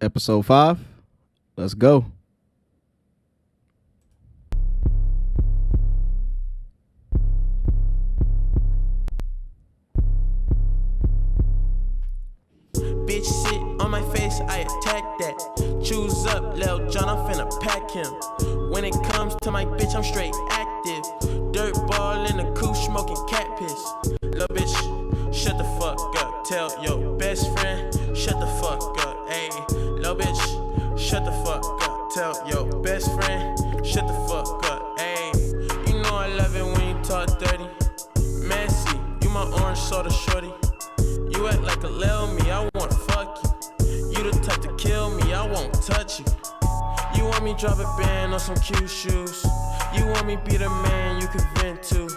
Episode 5. Let's go. Bitch sit on my face, I attack that. Choose up, Lil John, I'm finna pack him. When it comes to my bitch, I'm straight active. Dirt ball in the coupe, smoking cat piss. Lil bitch, shut the fuck up. Tell your best friend, shut the fuck up. Ayy, lil bitch, shut the fuck up. Tell your best friend, shut the fuck up. Ayy, you know I love it when you talk dirty. Messy, you my orange soda shorty. You act like a lil me, I wanna fuck you. You the type to kill me, I won't touch you. You want me drop a band on some cute shoes. You want me be the man you can vent to.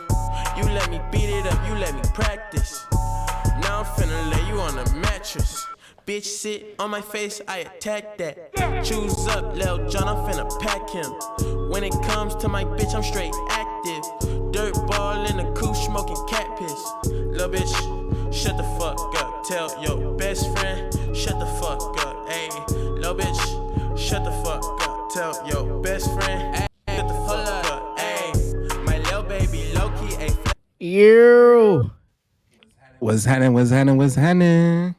You let me beat it up, you let me practice. Now I'm finna lay you on a mattress. Bitch sit on my face, I attack that. Choose up, Lil John, I'm finna pack him. When it comes to my bitch, I'm straight active. Dirt ball in the coupe, smoking cat piss. Lil bitch, shut the fuck up. Tell your best friend, shut the fuck up. Ayy, lil bitch, shut the fuck up. Tell your best friend, ayy, shut the fuck up. Ayy, my lil baby low-key, ayy. You. What's happening?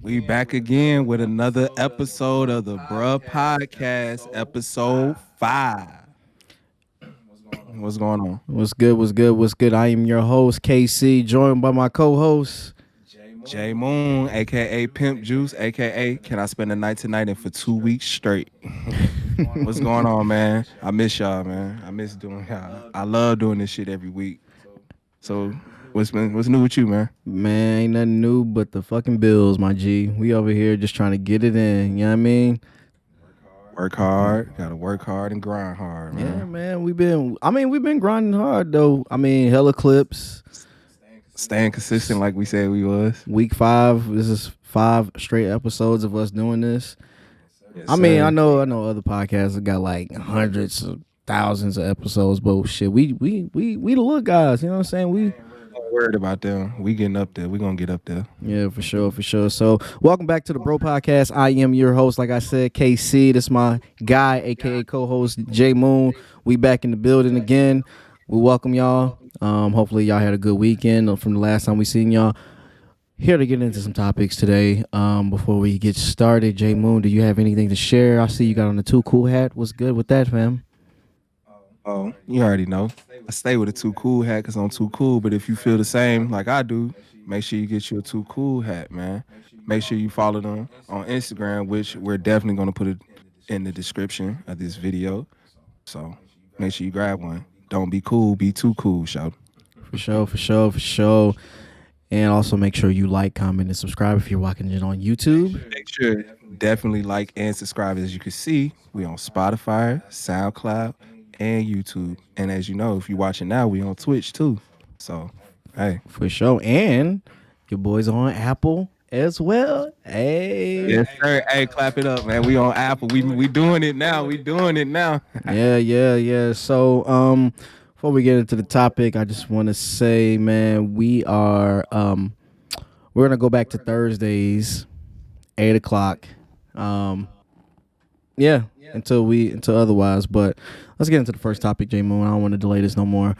We back again with another episode of the Bruh Podcast, episode 5. What's going on? What's good? I am your host, KC, joined by my co-host. J Moon, aka Pimp Juice, aka Can I Spend the Night Tonight and for 2 weeks straight? What's going on, man? I miss y'all, man. I miss doing y'all. I love doing this shit every week. So what's new with you, man? Man, ain't nothing new but the fucking bills, my G. We over here just trying to get it in, you know what I mean? Work hard. Gotta work hard and grind hard, man. Yeah, man, we've been grinding hard, though. I mean, hella clips. Staying consistent like we said we was. Week 5, this is 5 straight episodes of us doing this. Yes, I mean, sir. I know other podcasts that got like hundreds of thousands of episodes, but shit, we the little guys, you know what I'm saying? We Not worried about them. We getting up there. We gonna get up there. Yeah, for sure. So, welcome back to the Bro Podcast. I am your host, like I said, KC. This is my guy, aka co-host J Moon. We back in the building again. We welcome y'all. Hopefully y'all had a good weekend from the last time we seen y'all. Here to get into some topics today. Before we get started, J Moon, do you have anything to share? I see you got on the Too Cool hat. What's good with that, fam? Oh, you already know. I stay with a Too Cool hat because I'm too cool. But if you feel the same like I do, make sure you get you a Too Cool hat, man. Make sure you follow them on Instagram, which we're definitely going to put it in the description of this video. So make sure you grab one. Don't be cool, be too cool, shout. For sure. And also make sure you like, comment, and subscribe if you're watching it on YouTube. Make sure definitely like and subscribe. As you can see, we on Spotify, SoundCloud, and YouTube. And as you know, if you're watching now, we on Twitch too. So, hey. For sure. And your boys on Apple as well. Hey. Yes, sir. Hey, clap it up, man. We on Apple. We doing it now. Yeah. So, before we get into the topic, I just want to say, man, we're gonna go back to Thursdays, 8:00. Until otherwise. But let's get into the first topic, J Moon. I don't want to delay this no more.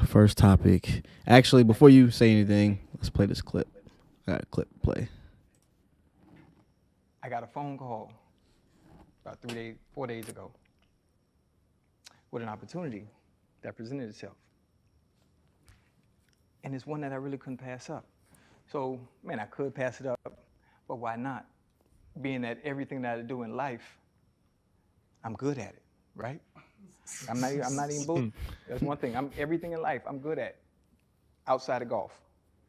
First topic. Actually, before you say anything, let's play this clip. I got a clip to play. I got a phone call about 4 days ago with an opportunity that presented itself. And it's one that I really couldn't pass up. So, man, I could pass it up, but why not? Being that everything that I do in life, I'm good at it, right? I'm not even bull. That's one thing. Everything in life I'm good at. Outside of golf,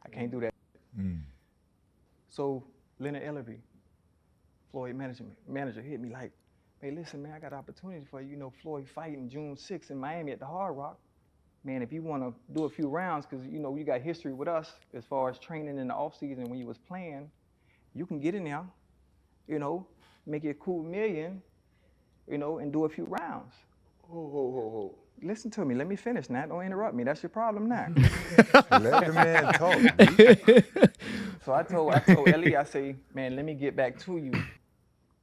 I can't do that. So Leonard Ellerby, Floyd manager, hit me like, hey, listen, man, I got an opportunity for you. You know, Floyd fighting June 6th in Miami at the Hard Rock. Man, if you want to do a few rounds, because, you know, you got history with us as far as training in the offseason when you was playing, you can get in there, you know, make it a cool million, you know, and do a few rounds. Ho. Listen to me. Let me finish now. Don't interrupt me. That's your problem now. Let the man talk. So I told Ellie, I say, man, let me get back to you.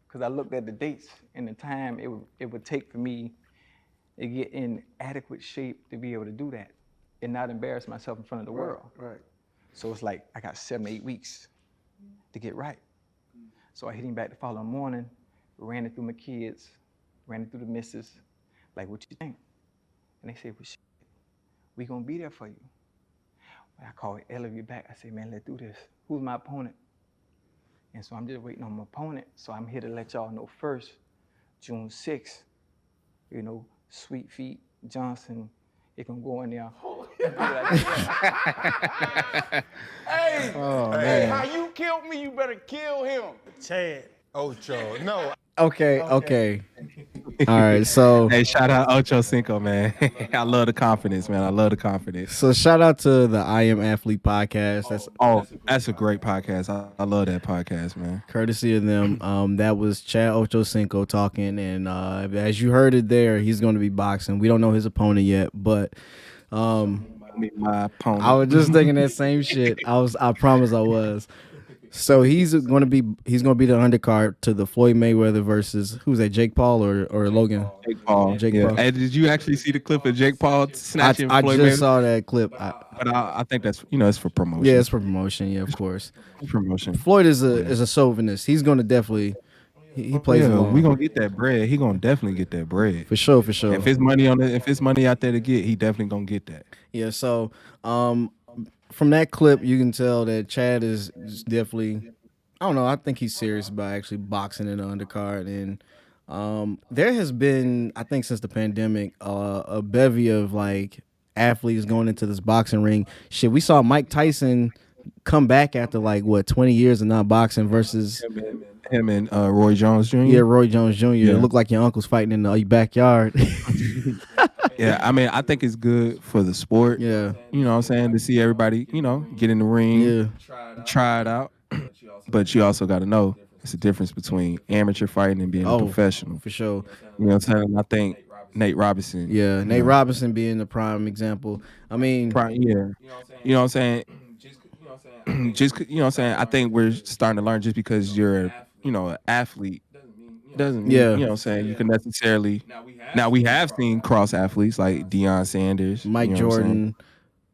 Because I looked at the dates and the time it would take for me to get in adequate shape to be able to do that and not embarrass myself in front of the world. Right. So it's like I got 7 to 8 weeks to get right. So I hit him back the following morning, ran it through my kids, ran it through the missus, like, what you think? And they said, well, shit, we gonna be there for you. I called Ellie back. I said, man, let's do this. Who's my opponent? And so I'm just waiting on my opponent. So I'm here to let y'all know first, June 6th, Sweet Feet Johnson, it can go in there. Hey, how you killed me, you better kill him. Chad. Ocho. No. Okay. All right, so Hey, shout out Ocho Cinco, man. I love the confidence, man. I love the confidence. so shout out to the I Am Athlete podcast. That's a great podcast. I love that podcast, man. Courtesy of them. That was Chad Ochocinco talking, and as you heard it there, he's going to be boxing. We don't know his opponent yet, but Meet my opponent. I was just thinking that same shit. I promise I was. So he's gonna be the undercard to the Floyd Mayweather versus who's that? Jake Paul or Logan? Jake Paul. Jake Yeah. Paul. Hey, did you actually see the clip of Jake Paul snatching I Floyd just Mayweather? saw that clip. But I think that's it's for promotion. Yeah, it's for promotion. Yeah, of course. Promotion. Floyd is a chauvinist. He's gonna definitely he plays along. We gonna get that bread. He gonna definitely get that bread. For sure. If it's money out there to get, he definitely gonna get that. Yeah. So from that clip, you can tell that Chad is definitely. I don't know. I think he's serious about actually boxing in the undercard, and there has been, I think, since the pandemic, a bevy of like athletes going into this boxing ring. Shit, we saw Mike Tyson come back after 20 years of not boxing versus him and Roy Jones Jr. Yeah, Roy Jones Jr. Yeah. It looked like your uncle's fighting in the backyard. Yeah, I mean, I think it's good for the sport. Yeah, You know what I'm saying? To see everybody, get in the ring, yeah, try it out. But you also got to know it's a difference between amateur fighting and being a professional. for sure. You know what I'm saying? I think Nate Robinson. Yeah, Nate Robinson being the prime example. I mean, Yeah. You know what I'm saying? Just you know what I'm saying? I think we're starting to learn just because you're an athlete doesn't mean, Yeah. you know what I'm saying, you can necessarily. Now we have seen cross athletes like Deion Sanders, Mike you know what I'm Jordan.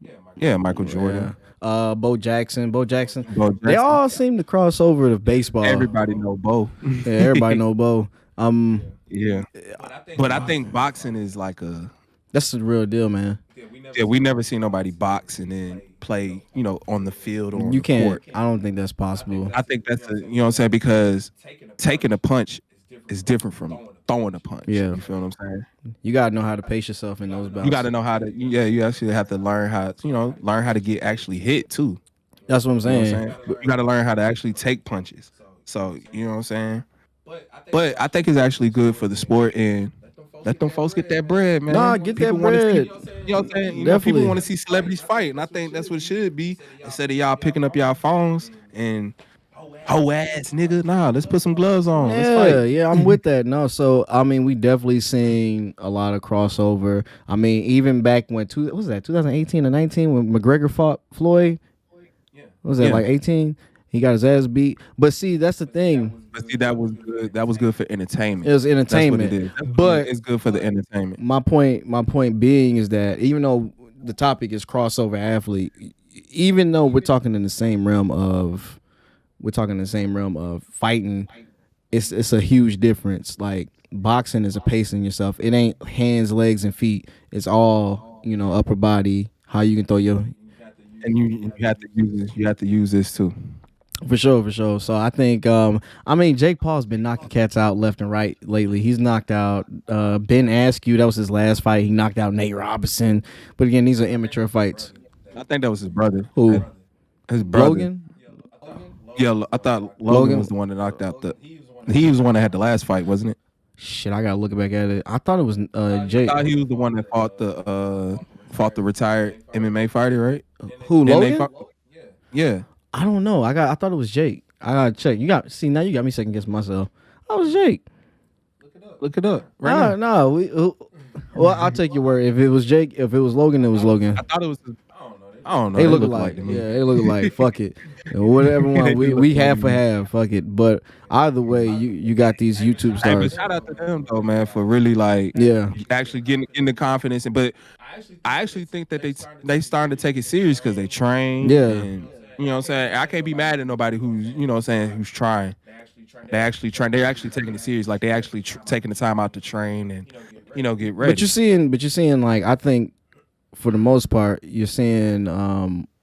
saying? Yeah, Michael Jordan. Bo Jackson. Bo They Jackson. all seem to cross over to baseball. Everybody know Bo. Yeah, everybody know Bo. Yeah. But I think boxing is like That's the real deal, man. we never seen nobody box and then play, on the field or on You the can't. court. I don't think that's possible. I think that's you know what I'm saying, because taking a punch is different from throwing a punch. Yeah. You feel what I'm saying? You gotta know how to pace yourself in those bouts. You got to know how to. Yeah, you actually have to learn how. Learn how to get actually hit too. That's what I'm You know saying. what I'm saying? You got to learn how to actually take punches. So you know what I'm saying. But I think it's actually good for the sport, and let them folks get that bread, man. Nah, get that People wanna bread. See, you know what I'm saying? People Definitely. want to see celebrities fight, and I think that's what it should be. Instead of y'all picking up y'all phones and hoe ass nigga, nah, let's put some gloves on. Let's fight. Yeah, I'm with that. No, so I mean, we definitely seen a lot of crossover. I mean, even back when what was that 2018 or 19 when McGregor fought Floyd? What was that, Yeah. like 18? He got his ass beat. But see, that's the thing. But see, that was good. That was good for entertainment. It was entertainment. That's what it is. But it's good for the entertainment. my point being is that even though the topic is crossover athlete, even though we're talking in the same realm of fighting, it's a huge difference. Like boxing is a pacing yourself. It ain't hands, legs, and feet. It's all upper body. How you can throw your And you have to use this. You have to use this too. For sure. So I think, Jake Paul's been knocking cats out left and right lately. He's knocked out Ben Askew. That was his last fight. He knocked out Nate Robinson. But again, these are immature fights. I think that was his brother. Who? His brother. Logan? Yeah, I thought Logan? Logan was the one that knocked out He was the one that had the last fight, wasn't it? Shit, I gotta look back at it. I thought it was Jake. I thought he was the one that fought the retired MMA fighter, right? Who, Then they Logan? fought- yeah. I don't know. I thought it was Jake. I gotta check. Now you got me second guess myself. I was Jake. Look it up. Right now. No. Well, I'll take your word. If it was Jake, if it was Logan, it was Logan. I thought it was. I don't know. They look look alike. to me. Yeah, they look alike. Fuck it. Whatever one. They We do we look half alike. a half. Fuck it. But either way, you got these YouTube Hey, but stars. shout out to them though, man, for really like Yeah. actually getting the confidence. But I actually think that they starting to take it serious because they train. Yeah. And you know what I'm saying. I can't be mad at nobody who's what I'm saying who's trying. They actually trying. They're actually taking it serious. Like they actually taking the time out to train and get ready. But you're seeing like I think for the most part you're seeing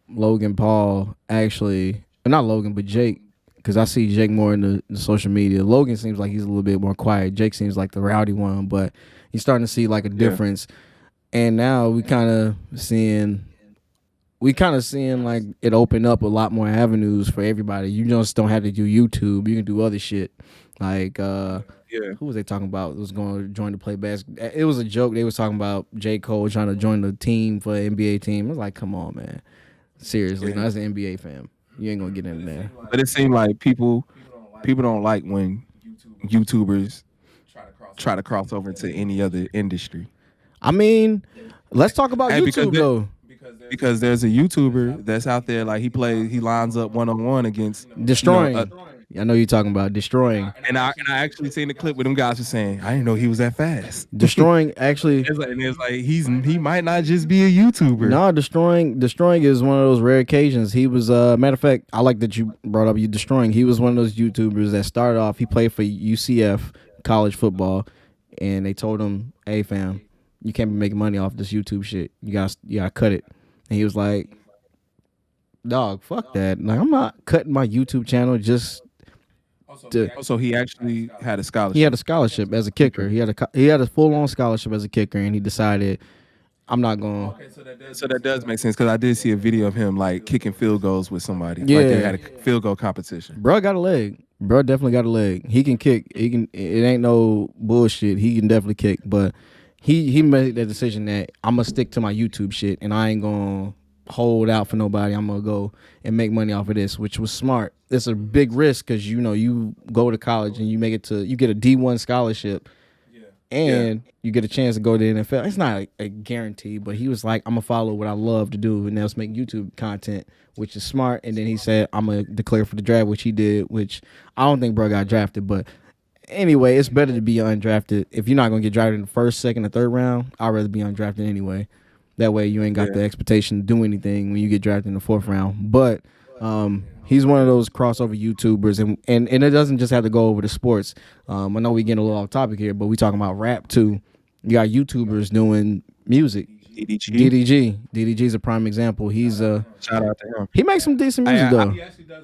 Logan Paul actually, not Logan but Jake, because I see Jake more in the social media. Logan seems like he's a little bit more quiet. Jake seems like the rowdy one, but he's starting to see like a difference. And now we kind of seeing like it open up a lot more avenues for everybody. You just don't have to do YouTube. You can do other shit. Like who was they talking about? It was going to join to play basketball. It was a joke. They was talking about J. Cole trying to join the team for an NBA team. I was like, come on, man. Seriously, no, that's an NBA fan. You ain't gonna get in there. But it seemed like people don't like when YouTubers try to cross over into any other industry. I mean, let's talk about YouTube though. Because there's a YouTuber that's out there like he lines up 1-on-1 against Destroying. I know you're talking about Destroying. And I actually seen the clip where them guys were saying, I didn't know he was that fast. Destroying actually. It's like he might not just be a YouTuber. No, Destroying is one of those rare occasions. He was matter of fact, I like that you brought up Destroying. He was one of those YouTubers that started off. He played for UCF college football, and they told him, "Hey, fam, you can't be making money off this YouTube shit. You gotta cut it." And he was like, "Dog, fuck that. Like, I'm not cutting my YouTube channel just." So he actually had a scholarship. He had a scholarship as a kicker. He had a full-on scholarship as a kicker, and he decided, I'm not going. So that does make sense because I did see a video of him like kicking field goals with somebody. Yeah. Like they had a field goal competition. Bro got a leg. Bro definitely got a leg. He can kick. It ain't no bullshit. He can definitely kick. But he made the decision that I'm gonna stick to my YouTube shit, and I ain't gonna hold out for nobody. I'm gonna go and make money off of this, which was smart. It's a big risk because you go to college and you get a D1 scholarship, and you get a chance to go to the NFL. It's not a guarantee, but he was like, I'm gonna follow what I love to do, and that's make YouTube content, which is smart. And then he said, I'm gonna declare for the draft, which he did, which I don't think bro got drafted, but anyway, it's better to be undrafted. If you're not gonna get drafted in the first, second, or third round, I'd rather be undrafted anyway. That way you ain't got the expectation to do anything when you get drafted in the fourth round. But he's one of those crossover YouTubers, and it doesn't just have to go over to sports. I know we getting a little off topic here, but we talking about rap too. You got YouTubers doing music. DDG's a prime example. He's shout out to him. He makes some decent music though.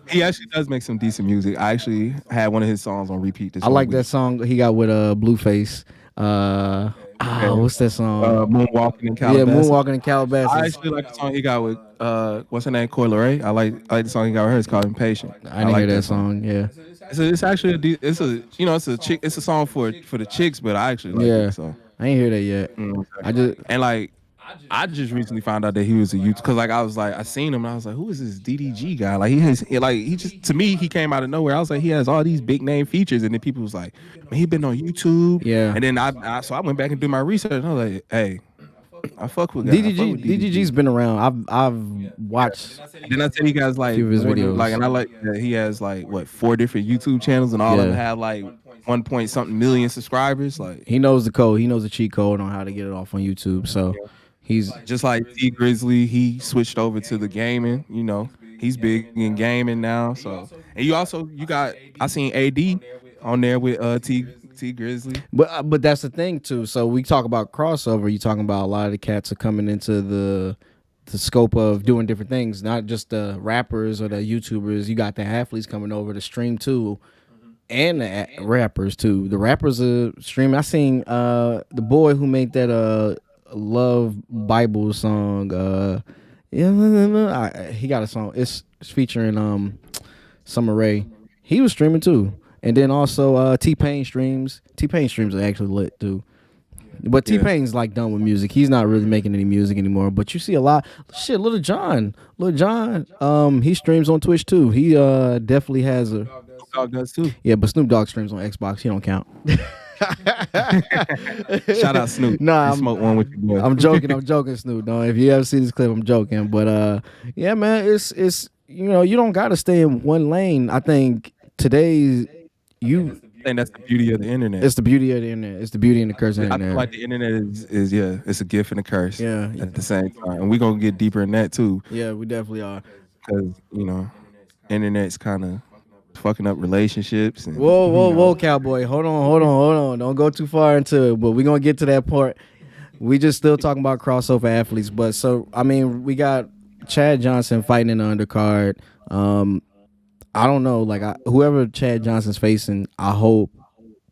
He actually does make some decent music. I actually had one of his songs on repeat this I like week. that song he got with Blueface. What's that song? Moonwalking in Calabasas. Yeah, Moonwalking in Calabasas. I actually like the song he got with what's her name, Coi Leray. I like the song he got with her. It's called Impatient. I didn't hear that song. Yeah, it's actually it's a song for the chicks, but I actually like it. So I ain't hear that yet. I just recently found out that he was a YouTuber because I seen him and I was like, who is this DDG guy? Like he just to me he came out of nowhere. I was like, he has all these big name features, and then people was like, man, he been on YouTube. Yeah. And then I went back and did my research and I was like, hey, I fuck with guys. DDG's been around. I've watched. Then I said he has like few of his videos. Like, and I like that he has like 4 different YouTube channels, and all of them have like 1 point something million subscribers. Like he knows the code. He knows the cheat code on how to get it off on YouTube. So he's just like T Grizzly. He switched over to the gaming. He's big in gaming now. So and you got I seen AD on there with T Grizzly. But that's the thing too. So we talk about crossover. You talking about a lot of the cats are coming into the scope of doing different things, not just the rappers or the YouTubers. You got the athletes coming over to stream too, and the rappers too. The rappers are streaming. I seen the boy who made that Love Bible song. He got a song. It's featuring Summer Rae. He was streaming too. And then also T-Pain streams. T-Pain streams are actually lit too. But T-Pain's like done with music. He's not really making any music anymore. But you see a lot. Shit, Lil Jon, he streams on Twitch too. He definitely has a. Snoop Dogg does too. Yeah, but Snoop Dogg streams on Xbox. He don't count. Shout out Snoop. Nah, You smoke one with your boy. I'm joking, Snoop. No, if you ever see this clip, I'm joking. But yeah, man, it's you don't gotta stay in one lane. I think today's you. I think that's the beauty of the internet. It's the beauty of the internet. It's the beauty and the curse of the I feel internet. like the internet is it's a gift and a curse. Yeah. At the same time, and we're gonna get deeper in that too, Yeah, we definitely are. because internet's kind of fucking up relationships. And, Whoa, cowboy. Hold on. Don't go too far into it, but we're gonna get to that part. We just still talking about crossover athletes, but so I mean, we got Chad Johnson fighting in the undercard. I don't know, like whoever Chad Johnson's facing, I hope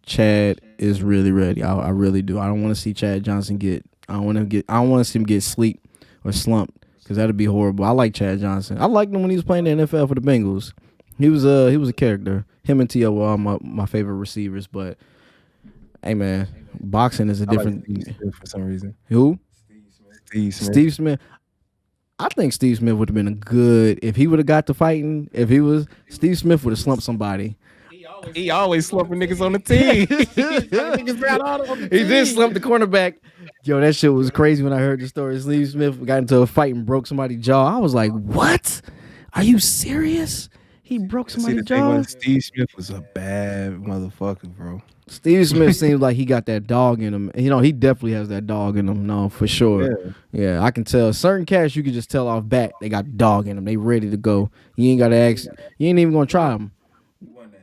Chad is really ready. I really do. I don't want to see Chad Johnson I don't want to see him get sleep or slumped, because that'd be horrible. I like Chad Johnson. I liked him when he was playing the NFL for the Bengals. He was a character. Him and T.O. were all my favorite receivers. But hey, man, boxing is a different. I like Steve Smith for some reason. Who? Steve Smith. I think Steve Smith would have been a good if he would have got to fighting. If he was Steve Smith would have slumped somebody. He always slumping niggas on the team. He did slump the cornerback. Yo, that shit was crazy when I heard the story. Steve Smith got into a fight and broke somebody's jaw. I was like, what? Are you serious? He broke somebody's jaw? Steve Smith was a bad motherfucker, bro. Steve Smith seems like he got that dog in him. He definitely has that dog in him. No, for sure. Yeah, I can tell. Certain cats, you can just tell off bat they got dog in them. They ready to go. You ain't got to ask. You ain't even going to try them.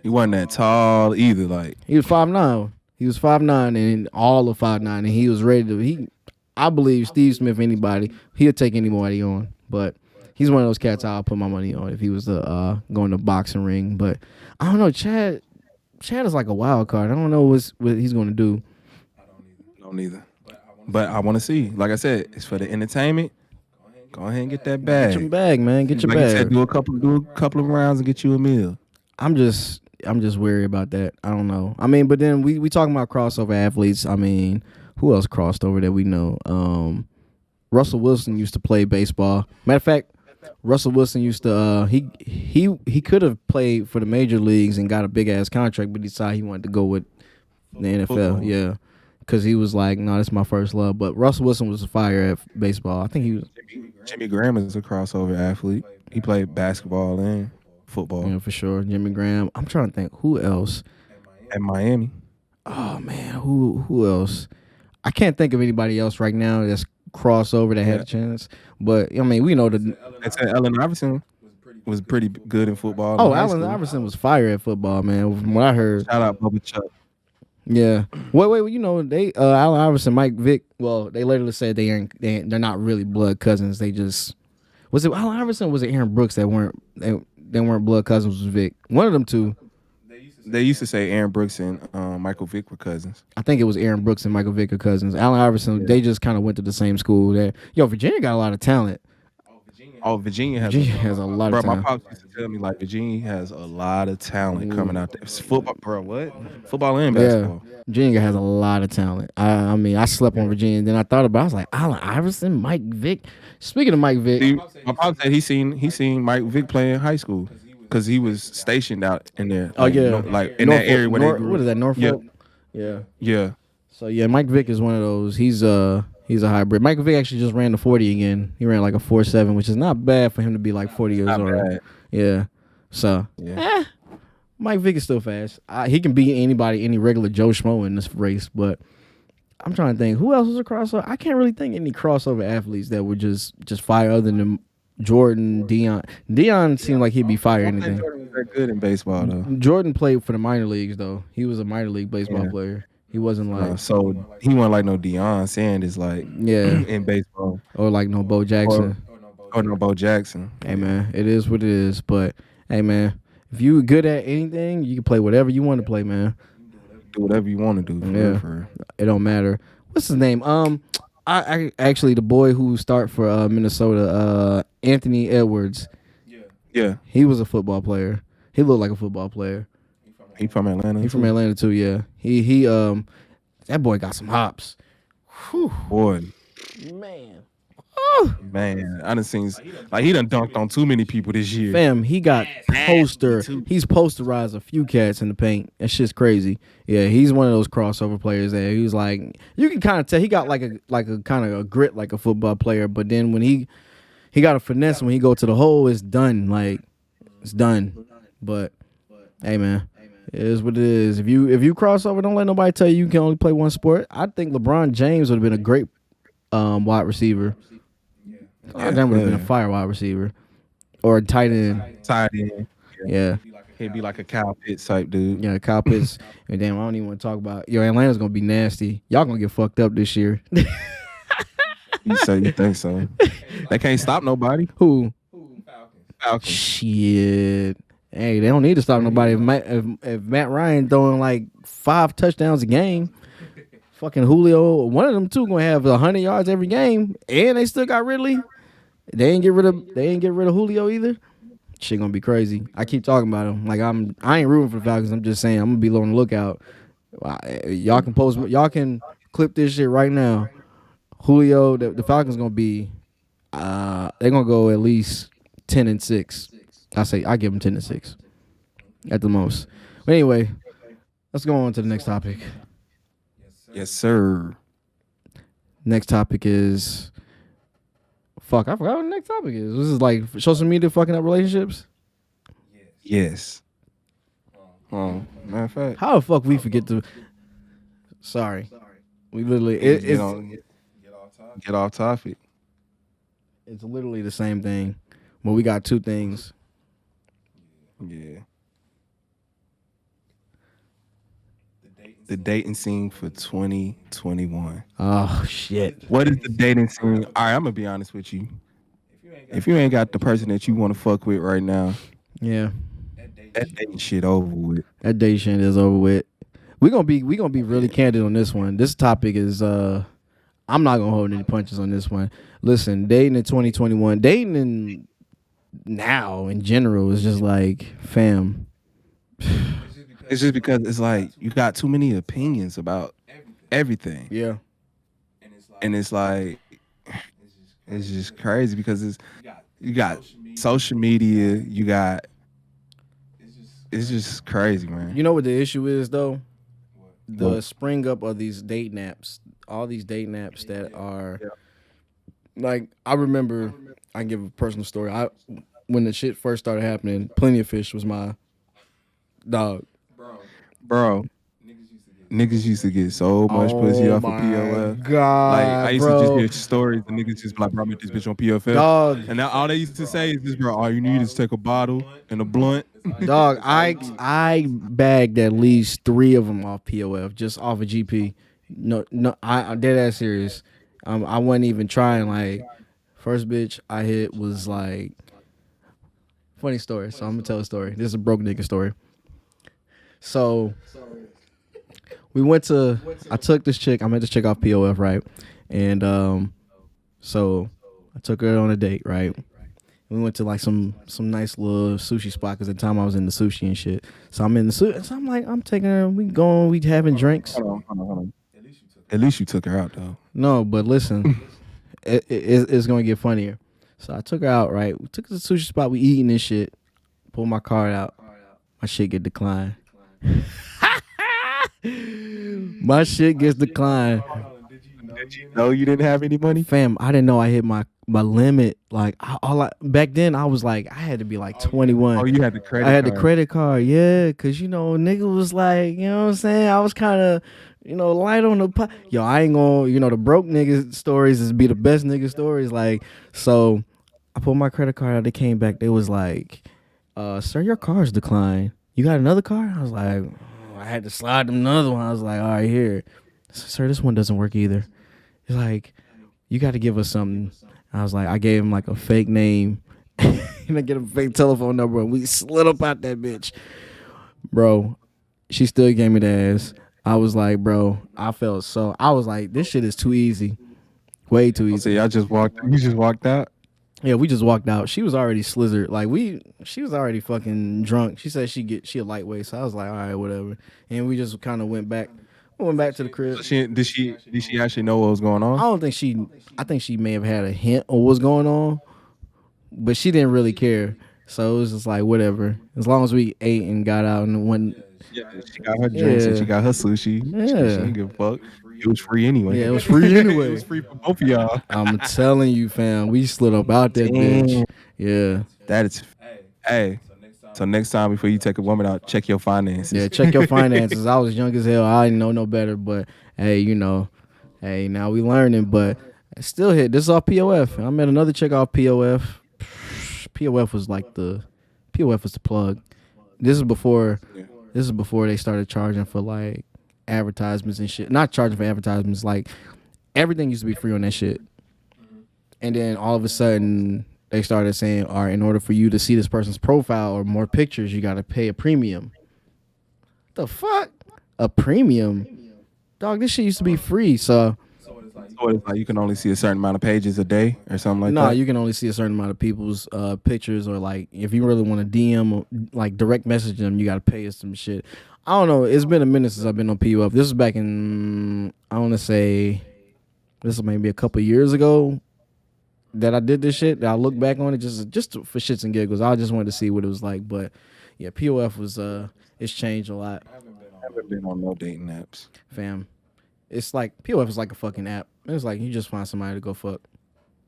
He wasn't that tall either. Like, he was 5'9". He was 5'9" and all of 5'9", and he was ready to. I believe Steve Smith, anybody, he'll take anybody on. But he's one of those cats I'll put my money on if he was going to boxing ring. But I don't know, Chad is like a wild card. I don't know what he's going to do. I don't either. But I want to see. Like I said, it's for the entertainment. Go ahead and get that bag. Get your bag, man. Get your like bag. You said, do a couple of rounds and get you a meal. I'm just wary about that. I don't know. I mean, but then we talking about crossover athletes. I mean, who else crossed over that we know? Russell Wilson used to play baseball. Matter of fact, Russell Wilson used to he could have played for the major leagues and got a big ass contract, but he decided he wanted to go with the NFL. Football. Yeah, because he was like, no, that's my first love. But Russell Wilson was a fire at baseball. I think he was. Jimmy Graham is a crossover athlete. He played basketball and football. Yeah, for sure. Jimmy Graham. I'm trying to think who else. At Miami. Oh man, who else? I can't think of anybody else right now that's crossover that had a chance. But I mean, we know the. They said Allen Iverson was pretty good in football. Oh, Allen Iverson was fire at football, man. From what I heard. Shout out Bubba Chuck. Yeah. Wait. You know, they Allen Iverson, Mike Vick. Well, they literally said they're not really blood cousins. They just was it Allen Iverson? Or was it Aaron Brooks that weren't blood cousins? Was Vick? One of them two. They used to say Aaron Brooks and Michael Vick were cousins. I think it was Aaron Brooks and Michael Vick are cousins. Allen Iverson, they just kind of went to the same school. Virginia got a lot of talent. Virginia has a lot of talent. My pops used to tell me, like, Virginia has a lot of talent coming out there. It's football, bro, what? Football and basketball. Yeah. Virginia has a lot of talent. I mean, I slept on Virginia, and then I thought about it. I was like, Allen Iverson, Mike Vick. Speaking of Mike Vick. My pop said he seen Mike Vick play in high school because he was stationed out in there. Like, in that area where they grew. What is that, Norfolk? Yeah. So, yeah, Mike Vick is one of those. He's a hybrid. Michael Vick actually just ran the 40 again. He ran like a 4.7, which is not bad for him to be like 40 years old. Bad. Yeah. So, Mike Vick is still fast. He can beat any regular Joe Schmo in this race, but I'm trying to think. Who else was a crossover? I can't really think any crossover athletes that would just fire other than Jordan, Deion. Deion seemed like he'd be fire anything. Jordan was very good in baseball, though. Jordan played for the minor leagues, though. He was a minor league baseball player. He wasn't like so he wasn't like no Deion Sanders like in baseball or like no Bo Jackson or no Bo Jackson. Hey man, it is what it is. But hey man, if you good at anything, you can play whatever you want to play, man. Do whatever you want to do. For it don't matter. What's his name? I actually the boy who start for Minnesota, Anthony Edwards. Yeah, he was a football player. He looked like a football player. He from Atlanta. He from Atlanta too. Yeah. He that boy got some hops. Whew. Boy, man. Man, I done seen like he done dunked on too many people this year. Fam, he got poster. too. He's posterized a few cats in the paint. That shit's crazy. Yeah, he's one of those crossover players there. He was like, you can kind of tell he got like a kind of a grit like a football player, but then when he got a finesse when he go to the hole, it's done. Like it's done. But hey, man, it is what it is. If you cross over, don't let nobody tell you can only play one sport. I think LeBron James would have been a great wide receiver. I then would have been a fire wide receiver or a tight end. Tight end. Yeah. He'd be like a Kyle Pitts type dude. Yeah, Kyle Pitts. And damn, I don't even want to talk about. Yo, Atlanta's gonna be nasty. Y'all gonna get fucked up this year. You think so? They can't stop nobody. Who? Falcons. Shit. Hey, they don't need to stop nobody. If Matt Ryan throwing like 5 touchdowns a game, fucking Julio, one of them two gonna have 100 yards every game, and they still got Ridley. They ain't get rid of Julio either. Shit gonna be crazy. I keep talking about him. Like I ain't rooting for the Falcons. I'm just saying I'm gonna be on the lookout. Y'all can clip this shit right now. Julio, the Falcons gonna be they're gonna go at least 10-6. I give them 10-6 at the most. But anyway, let's go on to the next topic. Yes, sir. Next topic is I forgot what the next topic is. This is like social media fucking up relationships. Yes. Matter of fact, How the fuck we forget to? Sorry, we literally get off topic. it's literally the same thing, but we got two things. Yeah. The dating scene for 2021. Oh shit! What is the dating scene? All right, I'm gonna be honest with you. If you ain't got the person that you want to fuck with right now, Yeah, that dating shit over with. that day shit is over with. We gonna be really candid on this one. This topic is I'm not gonna hold any punches on this one. Listen, dating in 2021, dating in now in general is just like fam. It's just because it's like you got too many opinions about everything. Yeah. And it's like it's just crazy because you got social media, it's just crazy, man. You know what the issue is though? The spring up of these dating apps, all these dating apps that are like I remember I can give a personal story. When the shit first started happening, Plenty of Fish was my dog. Bro, niggas used to get so much pussy off of POF. God, Like I used bro. to just hear stories and niggas just be like, bro, I met this bitch on PFL. Dog. And now all they used to say is this, bro, all you need is take a bottle and a blunt. Dog, I bagged at least 3 of them off POF, just off of GP. No, I'm dead ass serious. I wasn't even trying. Like, first bitch I hit was like, funny story. So I'm gonna tell a story. This is a broke nigga story. So I took this chick. I met this chick off POF, right? And so I took her on a date, right? We went to like some nice little sushi spot because at the time I was in the sushi and shit. So I'm in the sushi. So I'm like, I'm taking her. We going. We having drinks. Hold on. At least you took her out though. No, but listen, it's gonna get funnier. So I took her out, right? We took her to the sushi spot. We eating this shit. Pull my card out. My shit get declined. My shit gets declined. Did you know you didn't have any money? Fam, I didn't know I hit my limit. Like back then, I was like, I had to be like 21. Oh, you had the credit card. I had the credit card, yeah, because, you know, nigga was like, you know what I'm saying? I was kind of, you know, light on the pot. Yo, I ain't gonna, you know, the broke nigga stories is be the best nigga stories. Like, so I pulled my credit card out. They came back. They was like, sir, your car's declined. You got another car? I was like, I had to slide them another one. I was like, all right, here. Sir, this one doesn't work either. He's like, you got to give us something. I was like, I gave him like a fake name and I get a fake telephone number and we slid up out that bitch. Bro, she still gave me the ass. I was like, bro, I was like, this shit is too easy. Way too easy. So you just walked out? Yeah, we just walked out. She was already slizzard. Like she was already fucking drunk. She said she a lightweight. So I was like, all right, whatever. And we just kind of went back Went back to the crib. Did she actually know what was going I on? don't think she. I think she may have had a hint of what's going on, but she didn't really care. So it was just like whatever. As long as we ate and got out and went. Yeah, she got her drinks and she got her sushi. She Yeah. didn't give a fuck. It was free anyway. Yeah, it was free It anyway. was free for both of y'all. I'm telling you, fam. We slid up out that bitch. Yeah. That is, hey. So next time before you take a woman out, check your finances. Yeah, check your finances. I was young as hell. I didn't know no better, but hey, hey, now we learning. But it still hit. This is off POF. I met another chick off POF. POF was the plug. This is before they started charging for like advertisements and shit. Not charging for advertisements. Like everything used to be free on that shit. And then all of a sudden they started saying, all right, in order for you to see this person's profile or more pictures, you got to pay a premium. The fuck? A premium? Dog, this shit used to be free. So it's like you can only see a certain amount of pages a day or something like that? No, you can only see a certain amount of people's pictures, or like if you really want to DM or like direct message them, you got to pay us some shit. I don't know. It's been a minute since I've been on PUF. This was back in, I want to say, this is maybe a couple years ago that I did this shit. That I look back on it just for shits and giggles. I just wanted to see what it was like. But yeah, POF was it's changed a lot. I haven't been on no dating apps. Fam. It's like POF is like a fucking app. It's like you just find somebody to go fuck.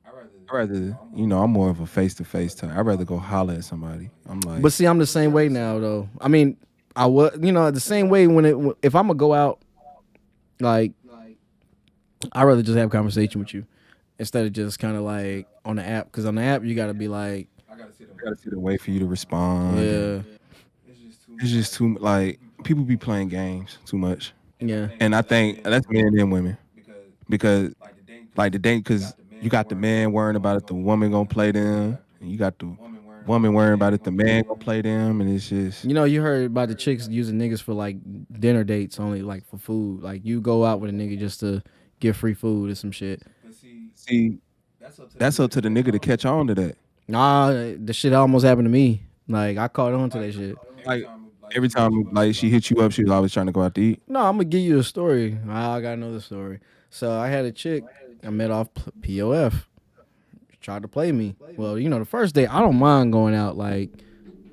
I'd rather, I'm more of a face-to-face type. I'd rather go holler at somebody. I'm like, But see, I'm the same way now though. I mean, I was, the same way if I'm gonna go out, like, I'd rather just have a conversation with you instead of just kind of like on the app. Because on the app, you gotta be like, I gotta sit and wait for you to respond. yeah, It's just too, like, people be playing games too much. yeah. And I think that's men and women. Because, like, because you got the man worrying about it, the woman gonna play them. And you got the woman worrying about it, the man gonna play them. And it's just. You heard about the chicks using niggas for like dinner dates only, like for food. Like you go out with a nigga just to get free food or some shit. See, that's up to the nigga to catch on to that. Nah, the shit almost happened to me. Like I caught on to that shit. Like, every time, like, she hit you up, she was always trying to go out to eat. No, I'm gonna give you a story. I got another story. So I had a chick I met off POF. Tried to play me. Well, the first day I don't mind going out. Like,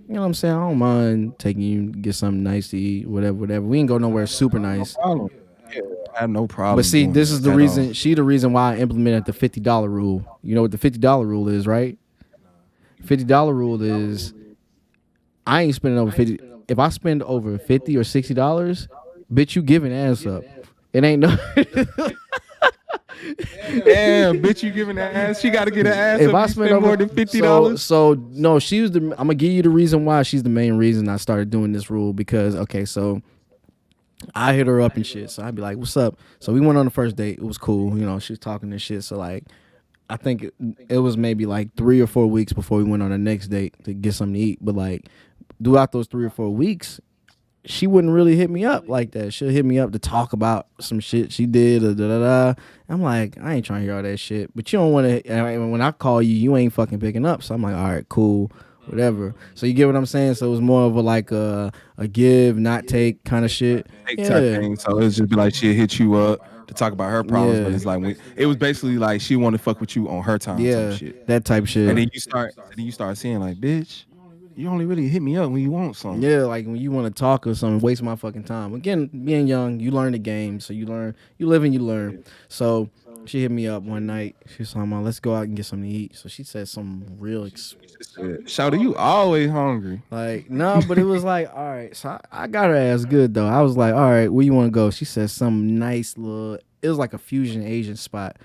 you know what I'm saying? I don't mind taking you to get something nice to eat, whatever. We ain't go nowhere super nice. Problem. Yeah, I have no problem. But see, doing this is the that at reason. all. She the reason why I implemented the $50 rule. You know what the $50 rule is, right? $50 rule is I ain't spending over 50. If I spend over $50 or $60, bitch, you giving ass up. It ain't no. Damn, bitch, you giving that ass? She got to get her ass. If up, I you spend spend over more than $50. so no, she was I'm gonna give you the reason why. She's the main reason I started doing this rule because so I hit her up and shit. So I'd be like, "What's up?" So we went on the first date. It was cool. She was talking and shit. So like, I think it was maybe like 3 or 4 weeks before we went on the next date to get something to eat. But like, throughout those 3 or 4 weeks, she wouldn't really hit me up like that. She'll hit me up to talk about some shit she did. I'm like, I ain't trying to hear all that shit. But you don't want to. When I call you, you ain't fucking picking up. So I'm like, all right, cool, whatever. So you get what I'm saying? So it was more of a give, not take kind of shit. Type thing. So it's just be like she'll hit you up to talk about her problems, but it's like it was basically like she wanted to fuck with you on her time. Yeah, type shit. that type shit. And then you start seeing like, bitch, you only really hit me up when you want something. Yeah, like when you want to talk or something, waste my fucking time. Again, being young, you learn the game, so you live and you learn. So she hit me up one night. She was talking about, let's go out and get something to eat. So she said something real Shawty, you always hungry. like, no, but it was like, all right. So I got her ass good though. I was like, all right, where you want to go? She said some nice little, it was like a fusion Asian spot.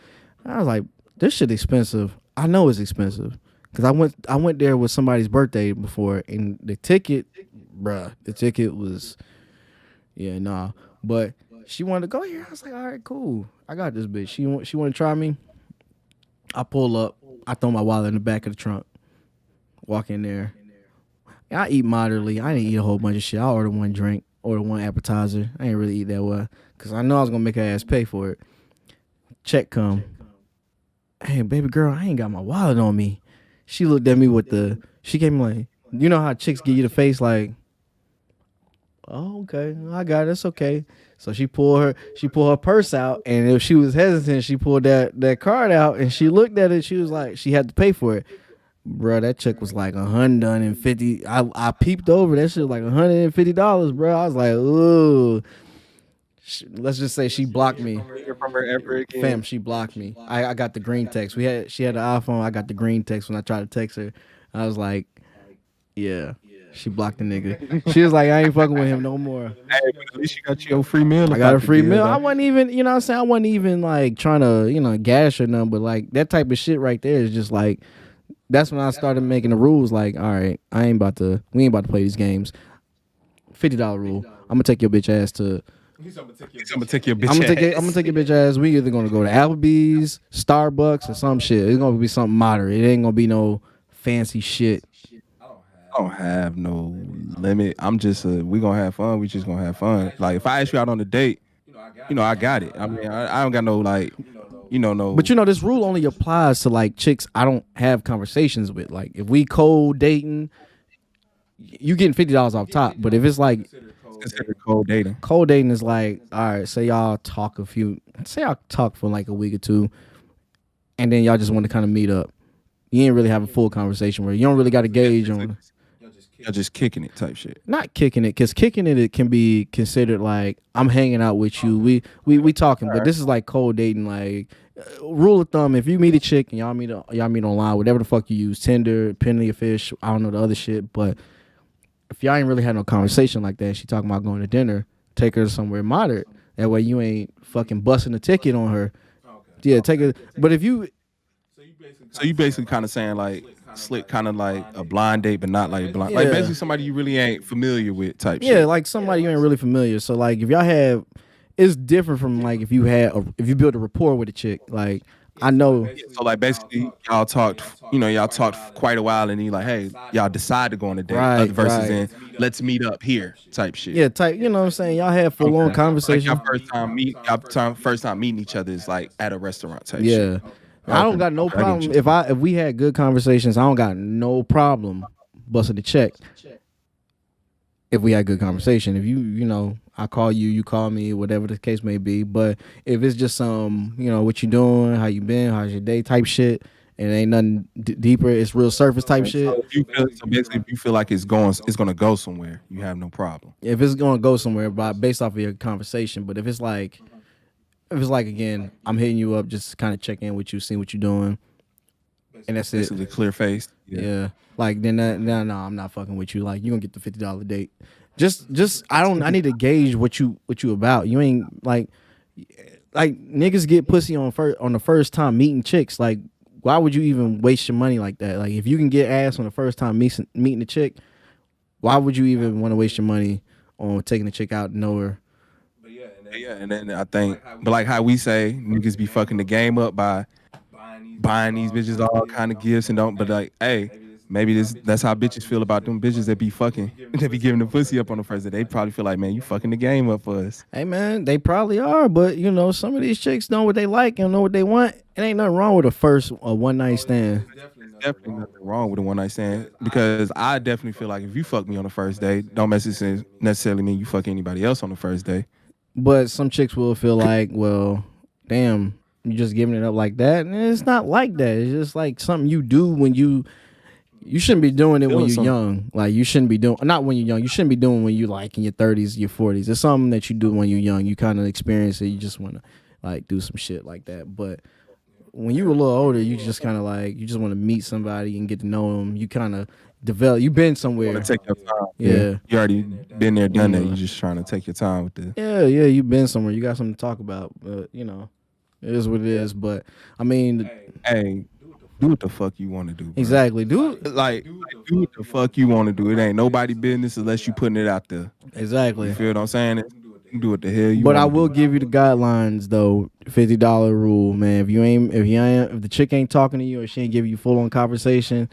I was like, this shit expensive. I know it's expensive. Cause I went there with somebody's birthday before, and the ticket was, But she wanted to go here. I was like, all right, cool. I got this bitch. She want to try me. I pull up. I throw my wallet in the back of the trunk. Walk in there. I eat moderately. I didn't eat a whole bunch of shit. I ordered one drink, ordered one appetizer. I didn't really eat that well, cause I know I was gonna make her ass pay for it. Check come. Hey, baby girl, I ain't got my wallet on me. She looked at me she came like, you know how chicks give you the face like, Oh, okay, I got it. It's okay. So she pulled her purse out, and if she was hesitant, she pulled that card out, and she looked at it. She was like, she had to pay for it. Bro, that check was like $150. I peeped over. That shit was like $150, bro. I was like, ooh. Let's just say she blocked me. Hear from her ever again. Fam, she blocked me. I got the green text. She had an iPhone. I got the green text when I tried to text her. I was like, yeah. She blocked the nigga. She was like, I ain't fucking with him no more. Hey, but at least you got your free meal. I got a free meal. I wasn't even, you know what I'm saying? I wasn't even like trying to, gash or nothing, but like that type of shit right there is just like, that's when I started making the rules like, all right, we ain't about to play these games. $50 rule. I'm gonna take your bitch ass to I'm gonna take your bitch I'm ass. gonna take your bitch ass. We either gonna go to Applebee's, Starbucks, or some shit. It's gonna be something moderate. It ain't gonna be no fancy shit. I don't have no limit. I'm just we gonna have fun. We just gonna have fun. Like if I ask you out on a date, I got it. I mean, I don't got no like, no. But this rule only applies to like chicks I don't have conversations with. Like if we cold dating, you getting $50 off top. But if it's like considered cold dating. Cold dating is like, all right, say y'all talk for like a week or two, and then y'all just want to kind of meet up. You ain't really have a full conversation where you don't really got to gauge on. You're just kicking it type shit. Not kicking it, because kicking it can be considered like I'm hanging out with you. We talking, but this is like cold dating. Like rule of thumb: if you meet a chick and y'all meet online, whatever the fuck you use, Tinder, Penny of Fish, I don't know the other shit, but if y'all ain't really had no conversation like that, she talking about going to dinner, take her to somewhere moderate. That way you ain't fucking busting a ticket on her. Yeah, take her. But if you, so you basically kind of saying like slick, kind of like a blind date, but not like blind. Yeah. Like basically somebody you really ain't familiar with type shit. Yeah, like somebody you ain't really familiar. So like if y'all have, it's different from like if you build a rapport with a chick. Like I know. So like basically y'all talked quite a while, and you like, hey, y'all decide to go on a date, versus in let's meet up here type shit. Yeah, type. You know what I'm saying? Y'all have full on conversation. Like y'all first time meeting each other is like at a restaurant type shit. Yeah. I don't got no problem if we had good conversations. I don't got no busting the check if we had good conversation. If I call you, you call me, whatever the case may be. But if it's just some, what you doing, how you been, how's your day type shit, and it ain't nothing deeper, it's real surface type shit. So basically, if you feel like it's gonna go somewhere, you have no problem. If it's gonna go somewhere, based off of your conversation. But if it's like again, I'm hitting you up just to kind of check in with you, see what you're doing, and that's basically clear face. Yeah. Like then no, I'm not fucking with you. Like you gonna get the $50 date. Just I need to gauge what you about. You ain't like niggas get pussy on the first time meeting chicks. Like why would you even waste your money like that? Like if you can get ass on the first time meeting a chick, why would you even want to waste your money on taking a chick out and know her? Yeah, and then I think, but like how we say, niggas be fucking the game up by buying these bitches all kind of gifts and don't. But like, hey, maybe that's how bitches feel about them bitches that be fucking, that be giving the pussy up on the first day. They probably feel like, man, you fucking the game up for us. Hey man, they probably are, but some of these chicks know what they like and know what they want. It ain't nothing wrong with a one night stand. Definitely nothing wrong with a one night stand, because I definitely feel like if you fuck me on the first day, don't necessarily mean you fuck anybody else on the first day. But some chicks will feel like, well, damn, you just giving it up like that, and it's not like that. It's just like something you do when you shouldn't be doing it when you're young. Like you shouldn't be doing, not when you're young. You shouldn't be doing when you like in your 30s, your 40s. It's something that you do when you're young. You kind of experience it. You just want to like do some shit like that. But when you're a little older, you just kind of like you just want to meet somebody and get to know them. You kind of develop. You've been somewhere. You want to take your time. Yeah. You already been there, done that. You're just trying to take your time with this. Yeah. You've been somewhere. You got something to talk about. But it is what it is. But I mean, hey, do what the fuck you want to do. Bro. Exactly. Do what the fuck you want to do. It ain't nobody business unless you putting it out there. Exactly. You feel what I'm saying? You do what the hell you. But I will give you the guidelines though. $50 rule, man. If the chick ain't talking to you or she ain't giving you full on conversation,